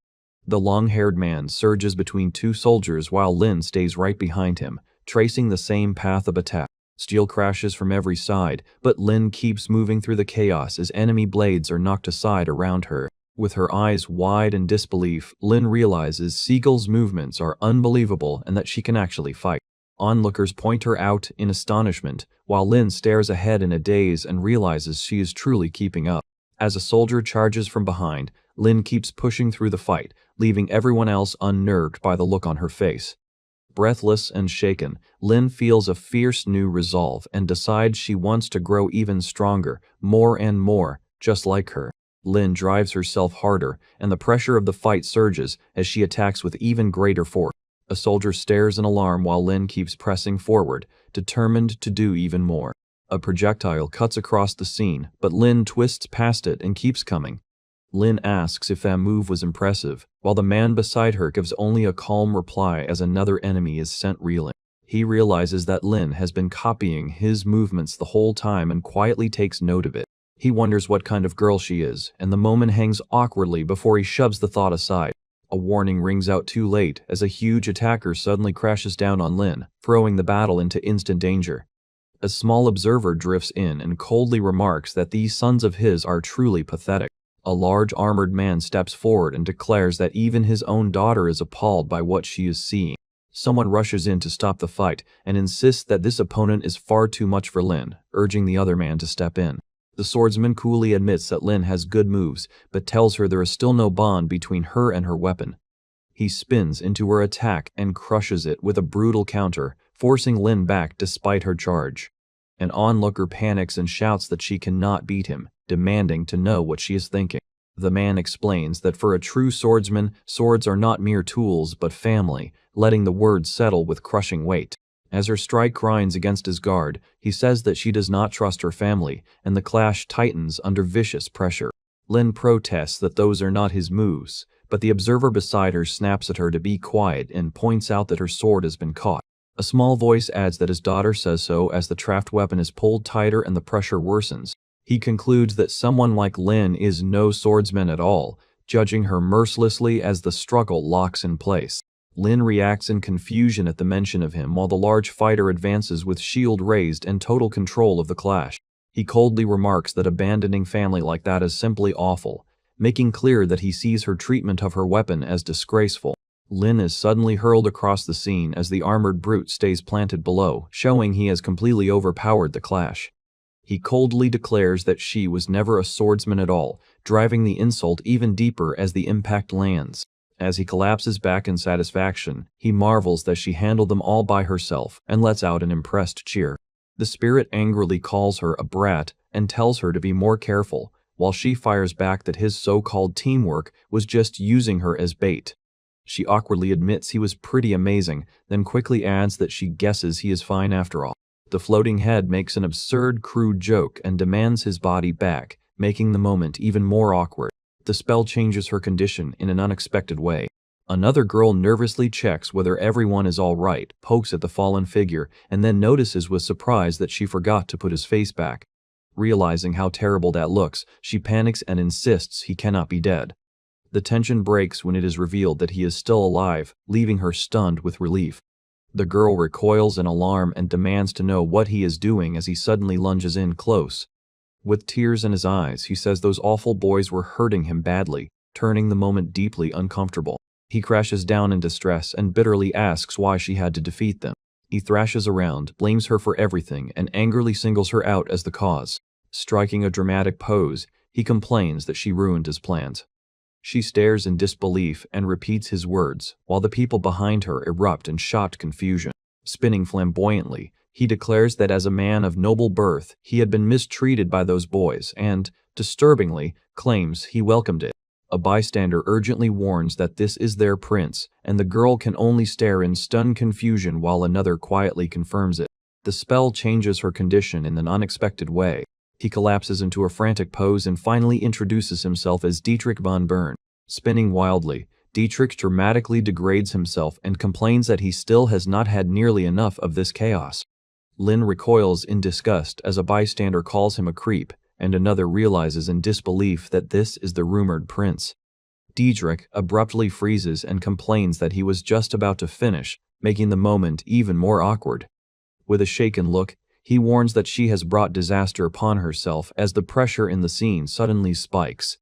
The long-haired man surges between two soldiers while Lin stays right behind him, tracing the same path of attack. Steel crashes from every side, but Lin keeps moving through the chaos as enemy blades are knocked aside around her. With her eyes wide in disbelief, Lin realizes Siegel's movements are unbelievable and that she can actually fight. Onlookers point her out in astonishment, while Lin stares ahead in a daze and realizes she is truly keeping up. As a soldier charges from behind, Lin keeps pushing through the fight, leaving everyone else unnerved by the look on her face. Breathless and shaken, Lin feels a fierce new resolve and decides she wants to grow even stronger, more and more, just like her. Lin drives herself harder, and the pressure of the fight surges as she attacks with even greater force. A soldier stares in alarm while Lin keeps pressing forward, determined to do even more. A projectile cuts across the scene, but Lin twists past it and keeps coming. Lin asks if that move was impressive, while the man beside her gives only a calm reply as another enemy is sent reeling. He realizes that Lin has been copying his movements the whole time and quietly takes note of it. He wonders what kind of girl she is, and the moment hangs awkwardly before he shoves the thought aside. A warning rings out too late as a huge attacker suddenly crashes down on Lin, throwing the battle into instant danger. A small observer drifts in and coldly remarks that these sons of his are truly pathetic. A large armored man steps forward and declares that even his own daughter is appalled by what she is seeing. Someone rushes in to stop the fight and insists that this opponent is far too much for Lin, urging the other man to step in. The swordsman coolly admits that Lin has good moves, but tells her there is still no bond between her and her weapon. He spins into her attack and crushes it with a brutal counter, forcing Lin back despite her charge. An onlooker panics and shouts that she cannot beat him, demanding to know what she is thinking. The man explains that for a true swordsman, swords are not mere tools but family, letting the words settle with crushing weight. As her strike grinds against his guard, he says that she does not trust her family, and the clash tightens under vicious pressure. Lin protests that those are not his moves, but the observer beside her snaps at her to be quiet and points out that her sword has been caught. A small voice adds that his daughter says so as the trapped weapon is pulled tighter and the pressure worsens. He concludes that someone like Lin is no swordsman at all, judging her mercilessly as the struggle locks in place. Lin reacts in confusion at the mention of him while the large fighter advances with shield raised and total control of the clash. He coldly remarks that abandoning family like that is simply awful, making clear that he sees her treatment of her weapon as disgraceful. Lin is suddenly hurled across the scene as the armored brute stays planted below, showing he has completely overpowered the clash. He coldly declares that she was never a swordsman at all, driving the insult even deeper as the impact lands. As he collapses back in satisfaction, he marvels that she handled them all by herself and lets out an impressed cheer. The spirit angrily calls her a brat and tells her to be more careful, while she fires back that his so-called teamwork was just using her as bait. She awkwardly admits he was pretty amazing, then quickly adds that she guesses he is fine after all. The floating head makes an absurd, crude joke and demands his body back, making the moment even more awkward. The spell changes her condition in an unexpected way. Another girl nervously checks whether everyone is all right, pokes at the fallen figure, and then notices with surprise that she forgot to put his face back. Realizing how terrible that looks, she panics and insists he cannot be dead. The tension breaks when it is revealed that he is still alive, leaving her stunned with relief. The girl recoils in alarm and demands to know what he is doing as he suddenly lunges in close. With tears in his eyes, he says those awful boys were hurting him badly, turning the moment deeply uncomfortable. He crashes down in distress and bitterly asks why she had to defeat them. He thrashes around, blames her for everything, and angrily singles her out as the cause. Striking a dramatic pose, he complains that she ruined his plans. She stares in disbelief and repeats his words, while the people behind her erupt in shocked confusion. Spinning flamboyantly, he declares that as a man of noble birth, he had been mistreated by those boys and, disturbingly, claims he welcomed it. A bystander urgently warns that this is their prince, and the girl can only stare in stunned confusion while another quietly confirms it. The spell changes her condition in an unexpected way. He collapses into a frantic pose and finally introduces himself as Dietrich von Bern. Spinning wildly, Dietrich dramatically degrades himself and complains that he still has not had nearly enough of this chaos. Lin recoils in disgust as a bystander calls him a creep, and another realizes in disbelief that this is the rumored prince. Dietrich abruptly freezes and complains that he was just about to finish, making the moment even more awkward. With a shaken look, he warns that she has brought disaster upon herself as the pressure in the scene suddenly spikes.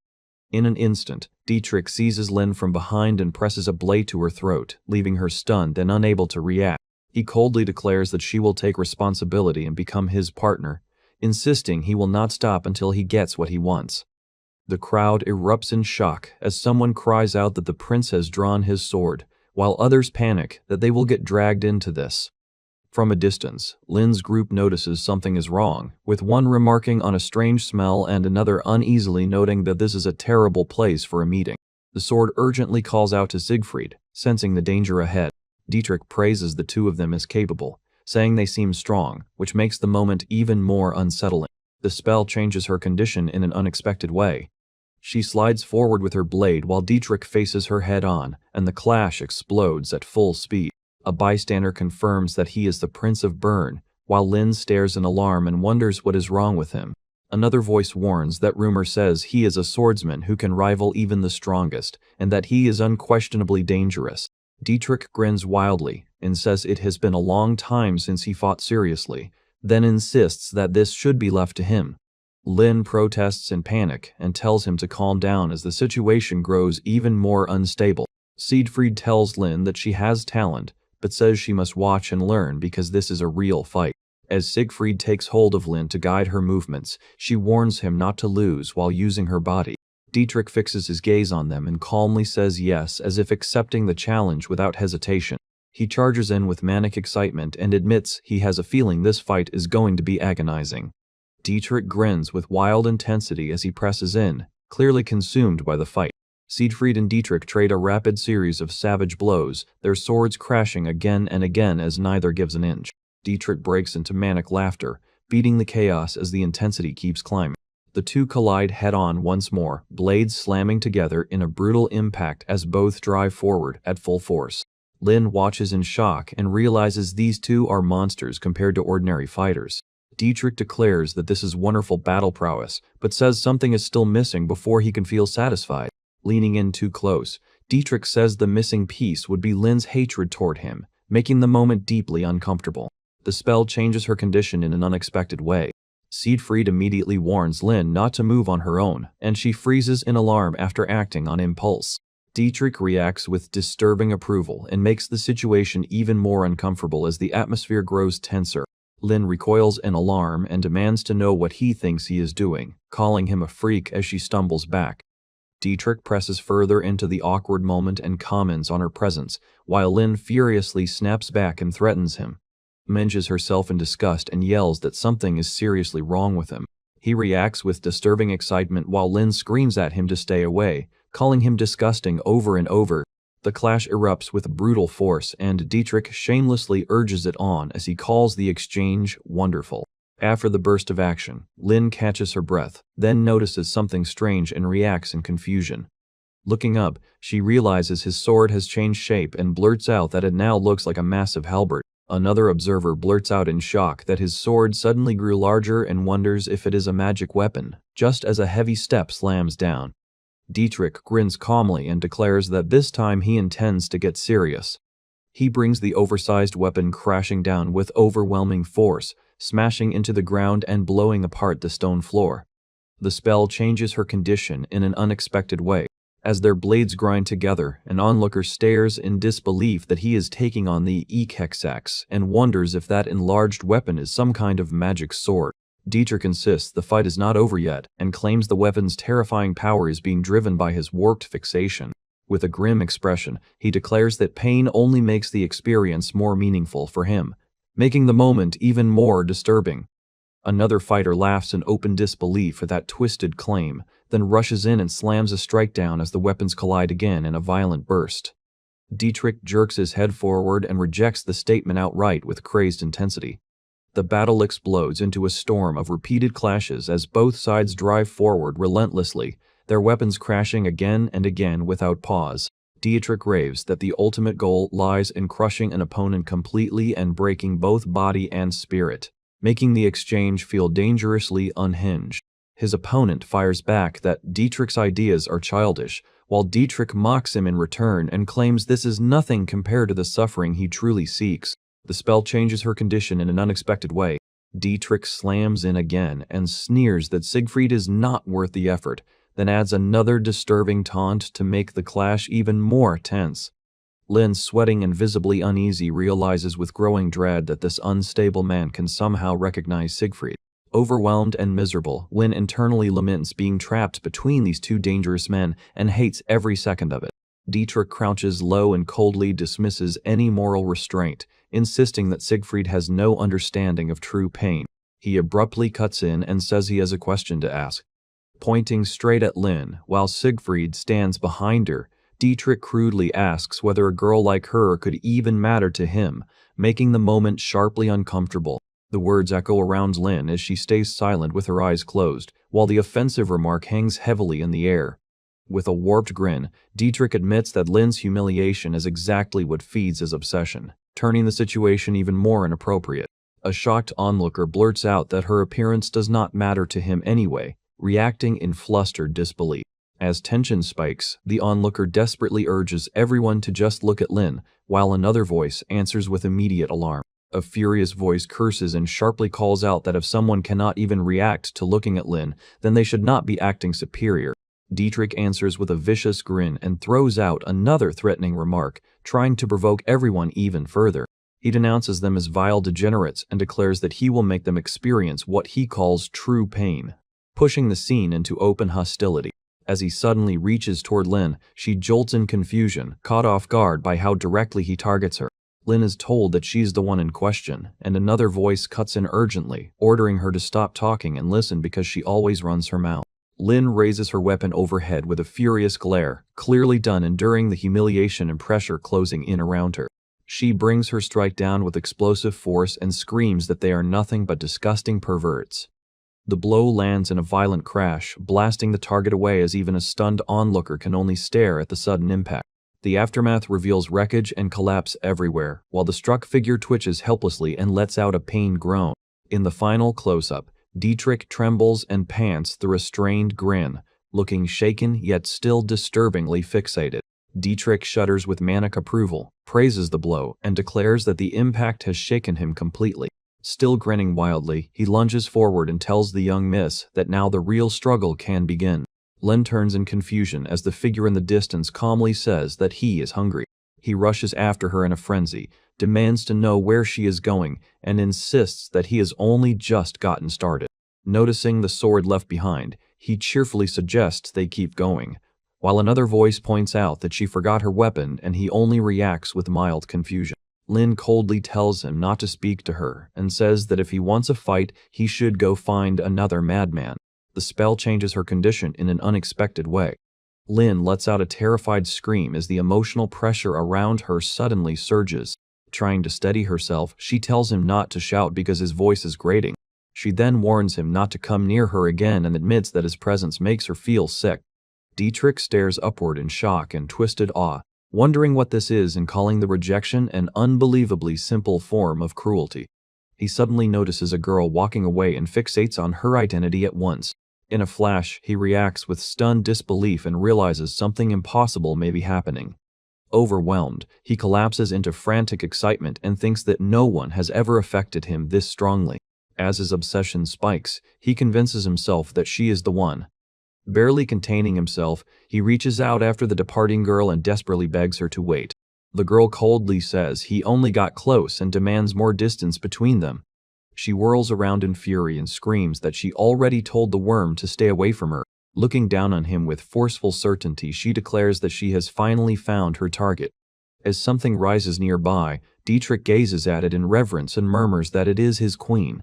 In an instant, Dietrich seizes Lin from behind and presses a blade to her throat, leaving her stunned and unable to react. He coldly declares that she will take responsibility and become his partner, insisting he will not stop until he gets what he wants. The crowd erupts in shock as someone cries out that the prince has drawn his sword, while others panic that they will get dragged into this. From a distance, Lin's group notices something is wrong, with one remarking on a strange smell and another uneasily noting that this is a terrible place for a meeting. The sword urgently calls out to Siegfried, sensing the danger ahead. Dietrich praises the two of them as capable, saying they seem strong, which makes the moment even more unsettling. The spell changes her condition in an unexpected way. She slides forward with her blade while Dietrich faces her head-on, and the clash explodes at full speed. A bystander confirms that he is the Prince of Bern, while Lin stares in alarm and wonders what is wrong with him. Another voice warns that rumor says he is a swordsman who can rival even the strongest, and that he is unquestionably dangerous. Dietrich grins wildly and says it has been a long time since he fought seriously, then insists that this should be left to him. Lin protests in panic and tells him to calm down as the situation grows even more unstable. Siegfried tells Lin that she has talent, but says she must watch and learn because this is a real fight. As Siegfried takes hold of Lin to guide her movements, she warns him not to lose while using her body. Dietrich fixes his gaze on them and calmly says yes, as if accepting the challenge without hesitation. He charges in with manic excitement and admits he has a feeling this fight is going to be agonizing. Dietrich grins with wild intensity as he presses in, clearly consumed by the fight. Siegfried and Dietrich trade a rapid series of savage blows, their swords crashing again and again as neither gives an inch. Dietrich breaks into manic laughter, beating the chaos as the intensity keeps climbing. The two collide head-on once more, blades slamming together in a brutal impact as both drive forward at full force. Lin watches in shock and realizes these two are monsters compared to ordinary fighters. Dietrich declares that this is wonderful battle prowess, but says something is still missing before he can feel satisfied. Leaning in too close, Dietrich says the missing piece would be Lin's hatred toward him, making the moment deeply uncomfortable. The spell changes her condition in an unexpected way. Siegfried immediately warns Lin not to move on her own, and she freezes in alarm after acting on impulse. Dietrich reacts with disturbing approval and makes the situation even more uncomfortable as the atmosphere grows tenser. Lin recoils in alarm and demands to know what he thinks he is doing, calling him a freak as she stumbles back. Dietrich presses further into the awkward moment and comments on her presence, while Lin furiously snaps back and threatens him. Menges herself in disgust and yells that something is seriously wrong with him. He reacts with disturbing excitement while Lin screams at him to stay away, calling him disgusting over and over. The clash erupts with brutal force, and Dietrich shamelessly urges it on as he calls the exchange wonderful. After the burst of action, Lin catches her breath, then notices something strange and reacts in confusion. Looking up, she realizes his sword has changed shape and blurts out that it now looks like a massive halberd. Another observer blurts out in shock that his sword suddenly grew larger and wonders if it is a magic weapon, just as a heavy step slams down. Dietrich grins calmly and declares that this time he intends to get serious. He brings the oversized weapon crashing down with overwhelming force, smashing into the ground and blowing apart the stone floor. The spell changes her condition in an unexpected way. As their blades grind together, an onlooker stares in disbelief that he is taking on the Ekexax and wonders if that enlarged weapon is some kind of magic sword. Dietrich insists the fight is not over yet and claims the weapon's terrifying power is being driven by his warped fixation. With a grim expression, he declares that pain only makes the experience more meaningful for him, making the moment even more disturbing. Another fighter laughs in open disbelief at that twisted claim, then rushes in and slams a strike down as the weapons collide again in a violent burst. Dietrich jerks his head forward and rejects the statement outright with crazed intensity. The battle explodes into a storm of repeated clashes as both sides drive forward relentlessly, their weapons crashing again and again without pause. Dietrich raves that the ultimate goal lies in crushing an opponent completely and breaking both body and spirit, making the exchange feel dangerously unhinged. His opponent fires back that Dietrich's ideas are childish, while Dietrich mocks him in return and claims this is nothing compared to the suffering he truly seeks. The spell changes her condition in an unexpected way. Dietrich slams in again and sneers that Siegfried is not worth the effort, then adds another disturbing taunt to make the clash even more tense. Lin, sweating and visibly uneasy, realizes with growing dread that this unstable man can somehow recognize Siegfried. Overwhelmed and miserable, Lin internally laments being trapped between these two dangerous men and hates every second of it. Dietrich crouches low and coldly dismisses any moral restraint, insisting that Siegfried has no understanding of true pain. He abruptly cuts in and says he has a question to ask. Pointing straight at Lin, while Siegfried stands behind her, Dietrich crudely asks whether a girl like her could even matter to him, making the moment sharply uncomfortable. The words echo around Lin as she stays silent with her eyes closed, while the offensive remark hangs heavily in the air. With a warped grin, Dietrich admits that Lin's humiliation is exactly what feeds his obsession, turning the situation even more inappropriate. A shocked onlooker blurts out that her appearance does not matter to him anyway, reacting in flustered disbelief. As tension spikes, the onlooker desperately urges everyone to just look at Lin, while another voice answers with immediate alarm. A furious voice curses and sharply calls out that if someone cannot even react to looking at Lin, then they should not be acting superior. Dietrich answers with a vicious grin and throws out another threatening remark, trying to provoke everyone even further. He denounces them as vile degenerates and declares that he will make them experience what he calls true pain, pushing the scene into open hostility. As he suddenly reaches toward Lin, she jolts in confusion, caught off guard by how directly he targets her. Lin is told that she's the one in question, and another voice cuts in urgently, ordering her to stop talking and listen because she always runs her mouth. Lin raises her weapon overhead with a furious glare, clearly done enduring the humiliation and pressure closing in around her. She brings her strike down with explosive force and screams that they are nothing but disgusting perverts. The blow lands in a violent crash, blasting the target away as even a stunned onlooker can only stare at the sudden impact. The aftermath reveals wreckage and collapse everywhere, while the struck figure twitches helplessly and lets out a pained groan. In the final close-up, Dietrich trembles and pants through a strained grin, looking shaken yet still disturbingly fixated. Dietrich shudders with manic approval, praises the blow, and declares that the impact has shaken him completely. Still grinning wildly, he lunges forward and tells the young miss that now the real struggle can begin. Lin turns in confusion as the figure in the distance calmly says that he is hungry. He rushes after her in a frenzy, demands to know where she is going, and insists that he has only just gotten started. Noticing the sword left behind, he cheerfully suggests they keep going, while another voice points out that she forgot her weapon and he only reacts with mild confusion. Lin coldly tells him not to speak to her and says that if he wants a fight, he should go find another madman. The spell changes her condition in an unexpected way. Lin lets out a terrified scream as the emotional pressure around her suddenly surges. Trying to steady herself, she tells him not to shout because his voice is grating. She then warns him not to come near her again and admits that his presence makes her feel sick. Dietrich stares upward in shock and twisted awe, wondering what this is and calling the rejection an unbelievably simple form of cruelty. He suddenly notices a girl walking away and fixates on her identity at once. In a flash, he reacts with stunned disbelief and realizes something impossible may be happening. Overwhelmed, he collapses into frantic excitement and thinks that no one has ever affected him this strongly. As his obsession spikes, he convinces himself that she is the one. Barely containing himself, he reaches out after the departing girl and desperately begs her to wait. The girl coldly says he only got close and demands more distance between them. She whirls around in fury and screams that she already told the worm to stay away from her. Looking down on him with forceful certainty, she declares that she has finally found her target. As something rises nearby, Dietrich gazes at it in reverence and murmurs that it is his queen.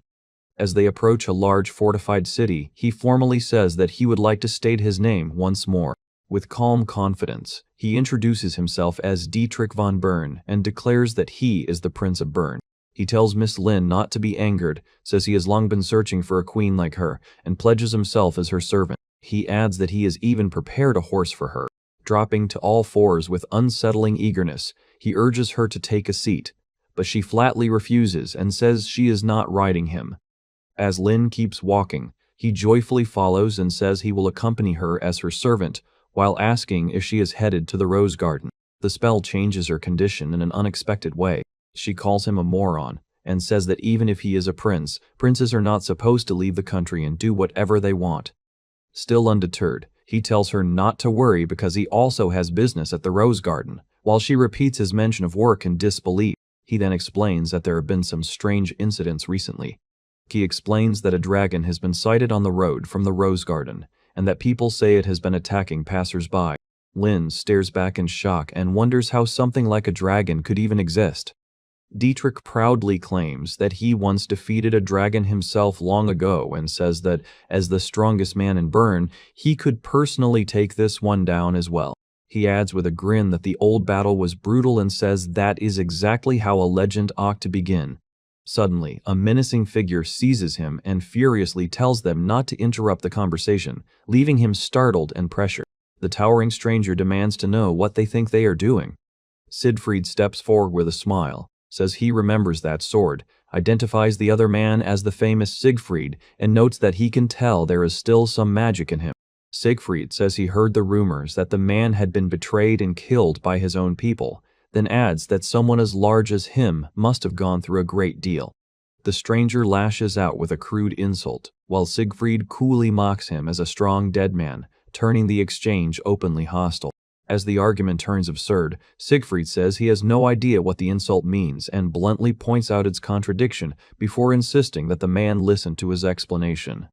As they approach a large fortified city, he formally says that he would like to state his name once more. With calm confidence, he introduces himself as Dietrich von Bern and declares that he is the Prince of Bern. He tells Miss Lin not to be angered, says he has long been searching for a queen like her, and pledges himself as her servant. He adds that he has even prepared a horse for her. Dropping to all fours with unsettling eagerness, he urges her to take a seat, but she flatly refuses and says she is not riding him. As Lin keeps walking, he joyfully follows and says he will accompany her as her servant, while asking if she is headed to the rose garden. The spell changes her condition in an unexpected way. She calls him a moron, and says that even if he is a prince, princes are not supposed to leave the country and do whatever they want. Still undeterred, he tells her not to worry because he also has business at the rose garden, while she repeats his mention of work in disbelief. He then explains that there have been some strange incidents recently. He explains that a dragon has been sighted on the road from the rose garden, and that people say it has been attacking passers-by. Lin stares back in shock and wonders how something like a dragon could even exist. Dietrich proudly claims that he once defeated a dragon himself long ago and says that, as the strongest man in Bern, he could personally take this one down as well. He adds with a grin that the old battle was brutal and says that is exactly how a legend ought to begin. Suddenly, a menacing figure seizes him and furiously tells them not to interrupt the conversation, leaving him startled and pressured. The towering stranger demands to know what they think they are doing. Siegfried steps forward with a smile, says he remembers that sword, identifies the other man as the famous Siegfried, and notes that he can tell there is still some magic in him. Siegfried says he heard the rumors that the man had been betrayed and killed by his own people, then adds that someone as large as him must have gone through a great deal. The stranger lashes out with a crude insult, while Siegfried coolly mocks him as a strong dead man, turning the exchange openly hostile. As the argument turns absurd, Siegfried says he has no idea what the insult means and bluntly points out its contradiction before insisting that the man listen to his explanation.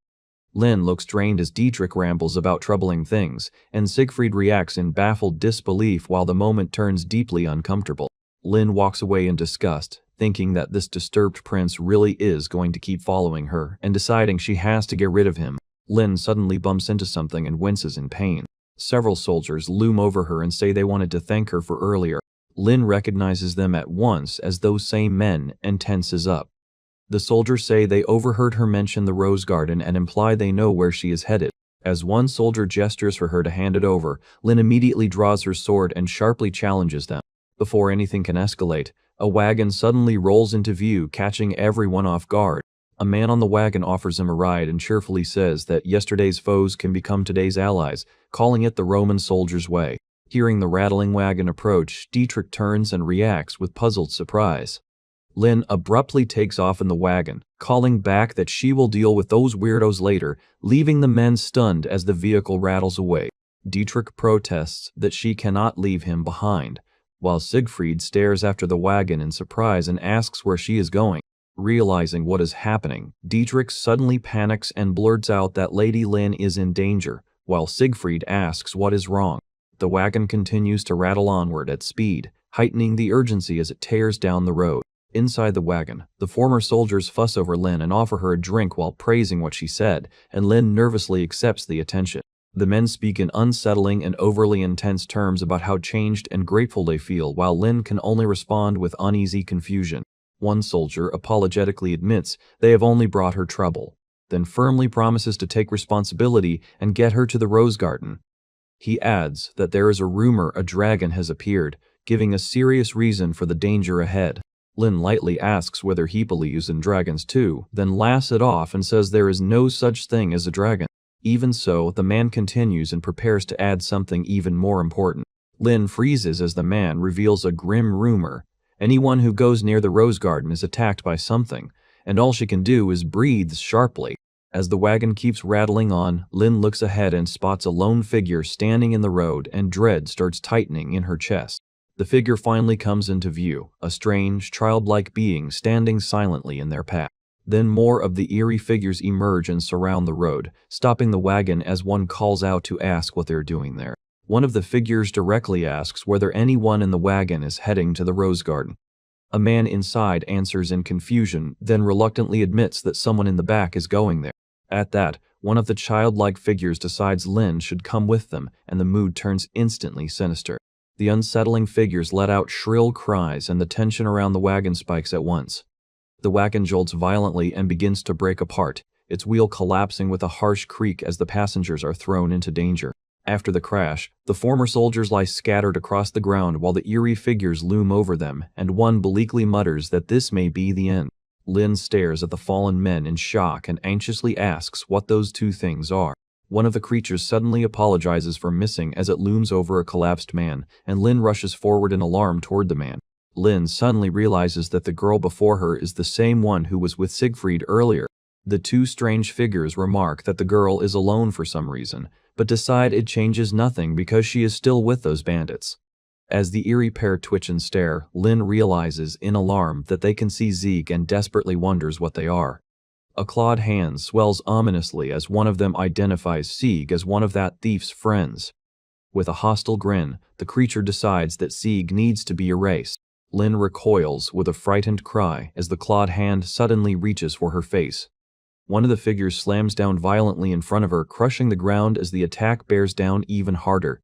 Lynn looks drained as Dietrich rambles about troubling things, and Siegfried reacts in baffled disbelief while the moment turns deeply uncomfortable. Lynn walks away in disgust, thinking that this disturbed prince really is going to keep following her and deciding she has to get rid of him. Lynn suddenly bumps into something and winces in pain. Several soldiers loom over her and say they wanted to thank her for earlier. Lynn recognizes them at once as those same men and tenses up. The soldiers say they overheard her mention the rose garden and imply they know where she is headed. As one soldier gestures for her to hand it over, Lynn immediately draws her sword and sharply challenges them. Before anything can escalate, a wagon suddenly rolls into view, catching everyone off guard. A man on the wagon offers him a ride and cheerfully says that yesterday's foes can become today's allies, calling it the Roman soldier's way. Hearing the rattling wagon approach, Dietrich turns and reacts with puzzled surprise. Lynn abruptly takes off in the wagon, calling back that she will deal with those weirdos later, leaving the men stunned as the vehicle rattles away. Dietrich protests that she cannot leave him behind, while Siegfried stares after the wagon in surprise and asks where she is going. Realizing what is happening, Dietrich suddenly panics and blurts out that Lady Lynn is in danger, while Siegfried asks what is wrong. The wagon continues to rattle onward at speed, heightening the urgency as it tears down the road. Inside the wagon, the former soldiers fuss over Lynn and offer her a drink while praising what she said, and Lynn nervously accepts the attention. The men speak in unsettling and overly intense terms about how changed and grateful they feel, while Lynn can only respond with uneasy confusion. One soldier apologetically admits they have only brought her trouble, then firmly promises to take responsibility and get her to the rose garden. He adds that there is a rumor a dragon has appeared, giving a serious reason for the danger ahead. Lynn lightly asks whether he believes in dragons too, then laughs it off and says there is no such thing as a dragon. Even so, the man continues and prepares to add something even more important. Lynn freezes as the man reveals a grim rumor. Anyone who goes near the rose garden is attacked by something, and all she can do is breathe sharply. As the wagon keeps rattling on, Lynn looks ahead and spots a lone figure standing in the road, and dread starts tightening in her chest. The figure finally comes into view, a strange, childlike being standing silently in their path. Then more of the eerie figures emerge and surround the road, stopping the wagon as one calls out to ask what they're doing there. One of the figures directly asks whether anyone in the wagon is heading to the rose garden. A man inside answers in confusion, then reluctantly admits that someone in the back is going there. At that, one of the childlike figures decides Lynn should come with them, and the mood turns instantly sinister. The unsettling figures let out shrill cries, and the tension around the wagon spikes at once. The wagon jolts violently and begins to break apart, its wheel collapsing with a harsh creak as the passengers are thrown into danger. After the crash, the former soldiers lie scattered across the ground while the eerie figures loom over them, and one bleakly mutters that this may be the end. Lynn stares at the fallen men in shock and anxiously asks what those two things are. One of the creatures suddenly apologizes for missing as it looms over a collapsed man, and Lynn rushes forward in alarm toward the man. Lynn suddenly realizes that the girl before her is the same one who was with Siegfried earlier. The two strange figures remark that the girl is alone for some reason, but decide it changes nothing because she is still with those bandits. As the eerie pair twitch and stare, Lynn realizes in alarm that they can see Sieg and desperately wonders what they are. A clawed hand swells ominously as one of them identifies Sieg as one of that thief's friends. With a hostile grin, the creature decides that Sieg needs to be erased. Lynn recoils with a frightened cry as the clawed hand suddenly reaches for her face. One of the figures slams down violently in front of her, crushing the ground as the attack bears down even harder.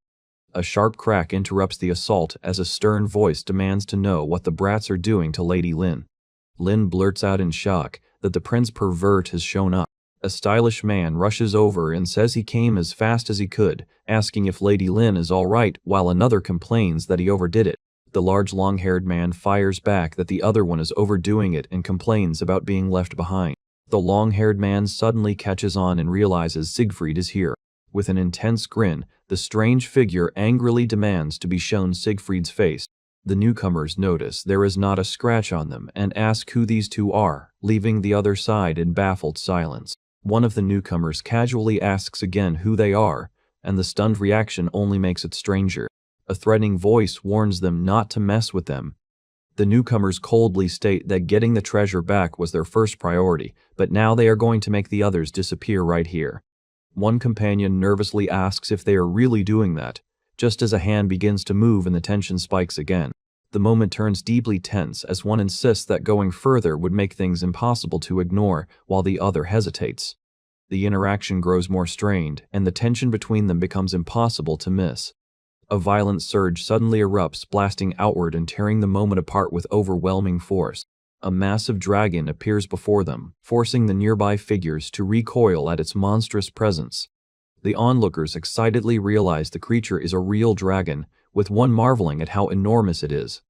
A sharp crack interrupts the assault as a stern voice demands to know what the brats are doing to Lady Lynn. Lin blurts out in shock that the prince pervert has shown up. A stylish man rushes over and says he came as fast as he could, asking if Lady Lin is all right, while another complains that he overdid it. The large long-haired man fires back that the other one is overdoing it and complains about being left behind. The long-haired man suddenly catches on and realizes Siegfried is here. With an intense grin, the strange figure angrily demands to be shown Siegfried's face. The newcomers notice there is not a scratch on them and ask who these two are, leaving the other side in baffled silence. One of the newcomers casually asks again who they are, and the stunned reaction only makes it stranger. A threatening voice warns them not to mess with them. The newcomers coldly state that getting the treasure back was their first priority, but now they are going to make the others disappear right here. One companion nervously asks if they are really doing that, just as a hand begins to move and the tension spikes again. The moment turns deeply tense as one insists that going further would make things impossible to ignore, while the other hesitates. The interaction grows more strained, and the tension between them becomes impossible to miss. A violent surge suddenly erupts, blasting outward and tearing the moment apart with overwhelming force. A massive dragon appears before them, forcing the nearby figures to recoil at its monstrous presence. The onlookers excitedly realize the creature is a real dragon, with one marveling at how enormous it is.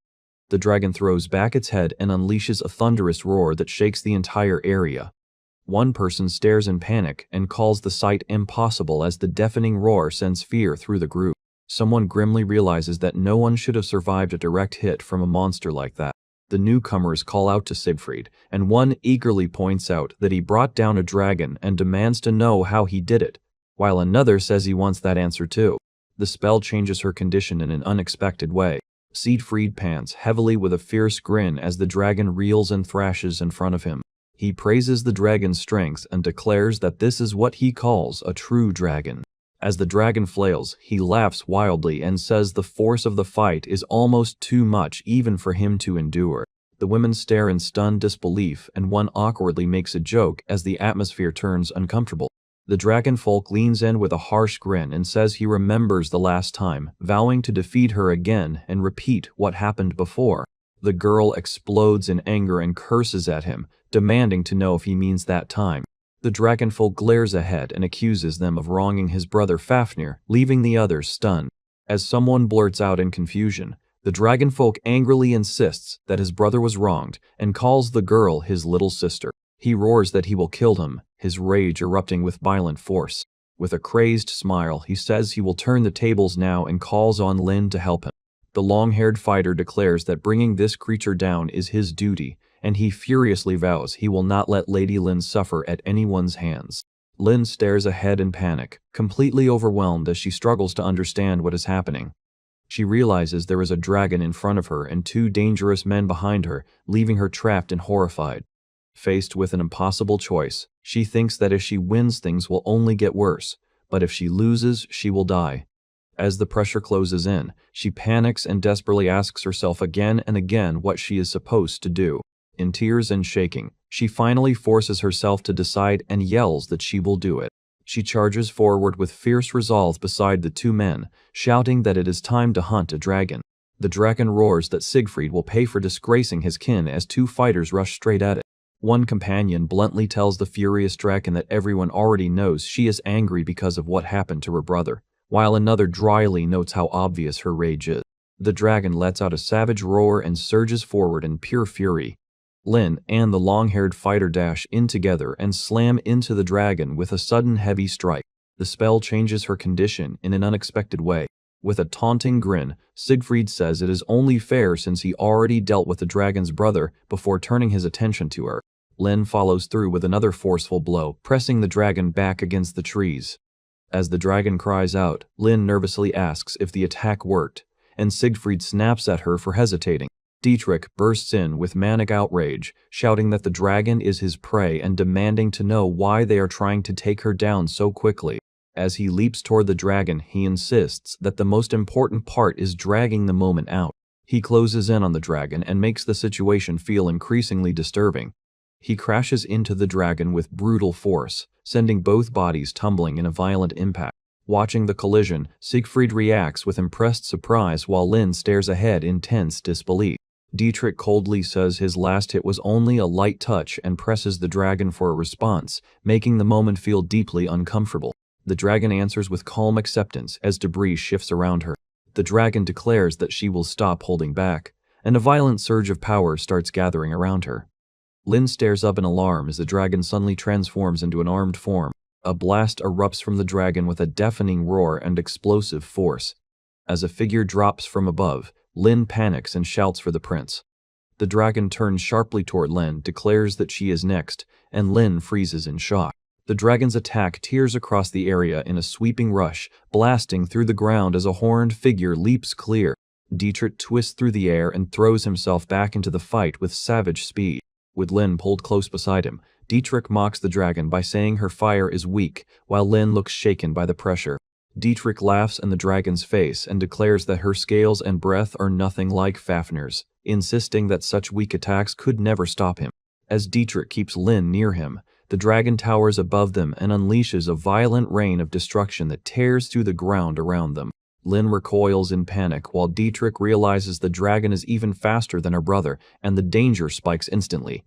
The dragon throws back its head and unleashes a thunderous roar that shakes the entire area. One person stares in panic and calls the sight impossible as the deafening roar sends fear through the group. Someone grimly realizes that no one should have survived a direct hit from a monster like that. The newcomers call out to Siegfried, and one eagerly points out that he brought down a dragon and demands to know how he did it, while another says he wants that answer too. The spell changes her condition in an unexpected way. Siegfried pants heavily with a fierce grin as the dragon reels and thrashes in front of him. He praises the dragon's strength and declares that this is what he calls a true dragon. As the dragon flails, he laughs wildly and says the force of the fight is almost too much even for him to endure. The women stare in stunned disbelief, and one awkwardly makes a joke as the atmosphere turns uncomfortable. The dragon folk leans in with a harsh grin and says he remembers the last time, vowing to defeat her again and repeat what happened before. The girl explodes in anger and curses at him, demanding to know if he means that time. The dragonfolk glares ahead and accuses them of wronging his brother Fafnir, leaving the others stunned. As someone blurts out in confusion, the dragonfolk angrily insists that his brother was wronged and calls the girl his little sister. He roars that he will kill him, his rage erupting with violent force. With a crazed smile, he says he will turn the tables now and calls on Lin to help him. The long-haired fighter declares that bringing this creature down is his duty, and he furiously vows he will not let Lady Lin suffer at anyone's hands. Lin stares ahead in panic, completely overwhelmed as she struggles to understand what is happening. She realizes there is a dragon in front of her and two dangerous men behind her, leaving her trapped and horrified. Faced with an impossible choice, she thinks that if she wins things will only get worse, but if she loses, she will die. As the pressure closes in, she panics and desperately asks herself again and again what she is supposed to do. In tears and shaking, she finally forces herself to decide and yells that she will do it. She charges forward with fierce resolve beside the two men, shouting that it is time to hunt a dragon. The dragon roars that Siegfried will pay for disgracing his kin as two fighters rush straight at it. One companion bluntly tells the furious dragon that everyone already knows she is angry because of what happened to her brother, while another dryly notes how obvious her rage is. The dragon lets out a savage roar and surges forward in pure fury. Lin and the long-haired fighter dash in together and slam into the dragon with a sudden heavy strike. The spell changes her condition in an unexpected way. With a taunting grin, Siegfried says it is only fair since he already dealt with the dragon's brother before turning his attention to her. Lin follows through with another forceful blow, pressing the dragon back against the trees. As the dragon cries out, Lin nervously asks if the attack worked, and Siegfried snaps at her for hesitating. Dietrich bursts in with manic outrage, shouting that the dragon is his prey and demanding to know why they are trying to take her down so quickly. As he leaps toward the dragon, he insists that the most important part is dragging the moment out. He closes in on the dragon and makes the situation feel increasingly disturbing. He crashes into the dragon with brutal force, sending both bodies tumbling in a violent impact. Watching the collision, Siegfried reacts with impressed surprise while Lin stares ahead in tense disbelief. Dietrich coldly says his last hit was only a light touch and presses the dragon for a response, making the moment feel deeply uncomfortable. The dragon answers with calm acceptance as debris shifts around her. The dragon declares that she will stop holding back, and a violent surge of power starts gathering around her. Lin stares up in alarm as the dragon suddenly transforms into an armed form. A blast erupts from the dragon with a deafening roar and explosive force. As a figure drops from above, Lin panics and shouts for the prince. The dragon turns sharply toward Lin, declares that she is next, and Lin freezes in shock. The dragon's attack tears across the area in a sweeping rush, blasting through the ground as a horned figure leaps clear. Dietrich twists through the air and throws himself back into the fight with savage speed. With Lin pulled close beside him, Dietrich mocks the dragon by saying her fire is weak, while Lin looks shaken by the pressure. Dietrich laughs in the dragon's face and declares that her scales and breath are nothing like Fafnir's, insisting that such weak attacks could never stop him. As Dietrich keeps Lin near him, the dragon towers above them and unleashes a violent rain of destruction that tears through the ground around them. Lin recoils in panic while Dietrich realizes the dragon is even faster than her brother and the danger spikes instantly.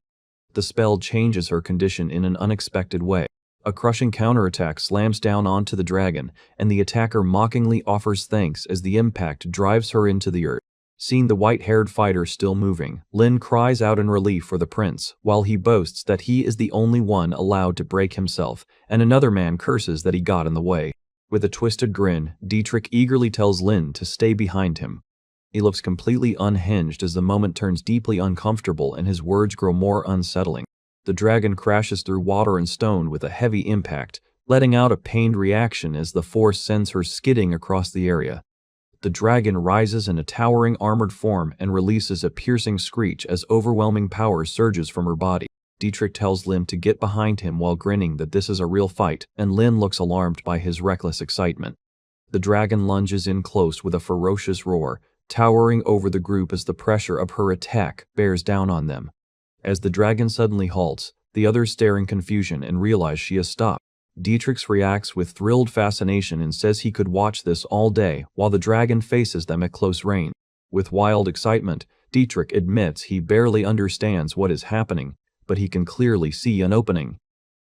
The spell changes her condition in an unexpected way. A crushing counterattack slams down onto the dragon, and the attacker mockingly offers thanks as the impact drives her into the earth. Seeing the white-haired fighter still moving, Lin cries out in relief for the prince, while he boasts that he is the only one allowed to break himself, and another man curses that he got in the way. With a twisted grin, Dietrich eagerly tells Lin to stay behind him. He looks completely unhinged as the moment turns deeply uncomfortable and his words grow more unsettling. The dragon crashes through water and stone with a heavy impact, letting out a pained reaction as the force sends her skidding across the area. The dragon rises in a towering armored form and releases a piercing screech as overwhelming power surges from her body. Dietrich tells Lin to get behind him while grinning that this is a real fight, and Lin looks alarmed by his reckless excitement. The dragon lunges in close with a ferocious roar, towering over the group as the pressure of her attack bears down on them. As the dragon suddenly halts, the others stare in confusion and realize she has stopped. Dietrich reacts with thrilled fascination and says he could watch this all day while the dragon faces them at close range. With wild excitement, Dietrich admits he barely understands what is happening, but he can clearly see an opening.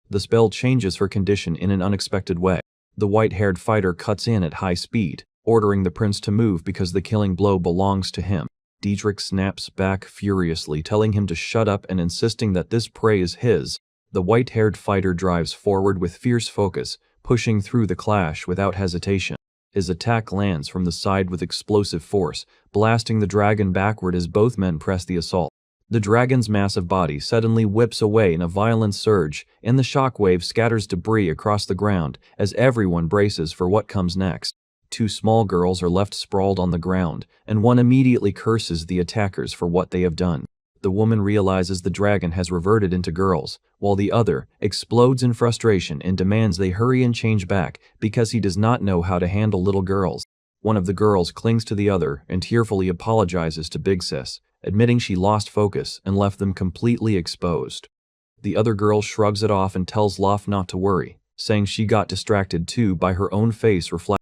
The spell changes her condition in an unexpected way. The white-haired fighter cuts in at high speed, ordering the prince to move because the killing blow belongs to him. Dietrich snaps back furiously, telling him to shut up and insisting that this prey is his. The white-haired fighter drives forward with fierce focus, pushing through the clash without hesitation. His attack lands from the side with explosive force, blasting the dragon backward as both men press the assault. The dragon's massive body suddenly whips away in a violent surge, and the shockwave scatters debris across the ground as everyone braces for what comes next. Two small girls are left sprawled on the ground, and one immediately curses the attackers for what they have done. The woman realizes the dragon has reverted into girls, while the other explodes in frustration and demands they hurry and change back because he does not know how to handle little girls. One of the girls clings to the other and tearfully apologizes to Big Sis, admitting she lost focus and left them completely exposed. The other girl shrugs it off and tells Lof not to worry, saying she got distracted too by her own face reflecting.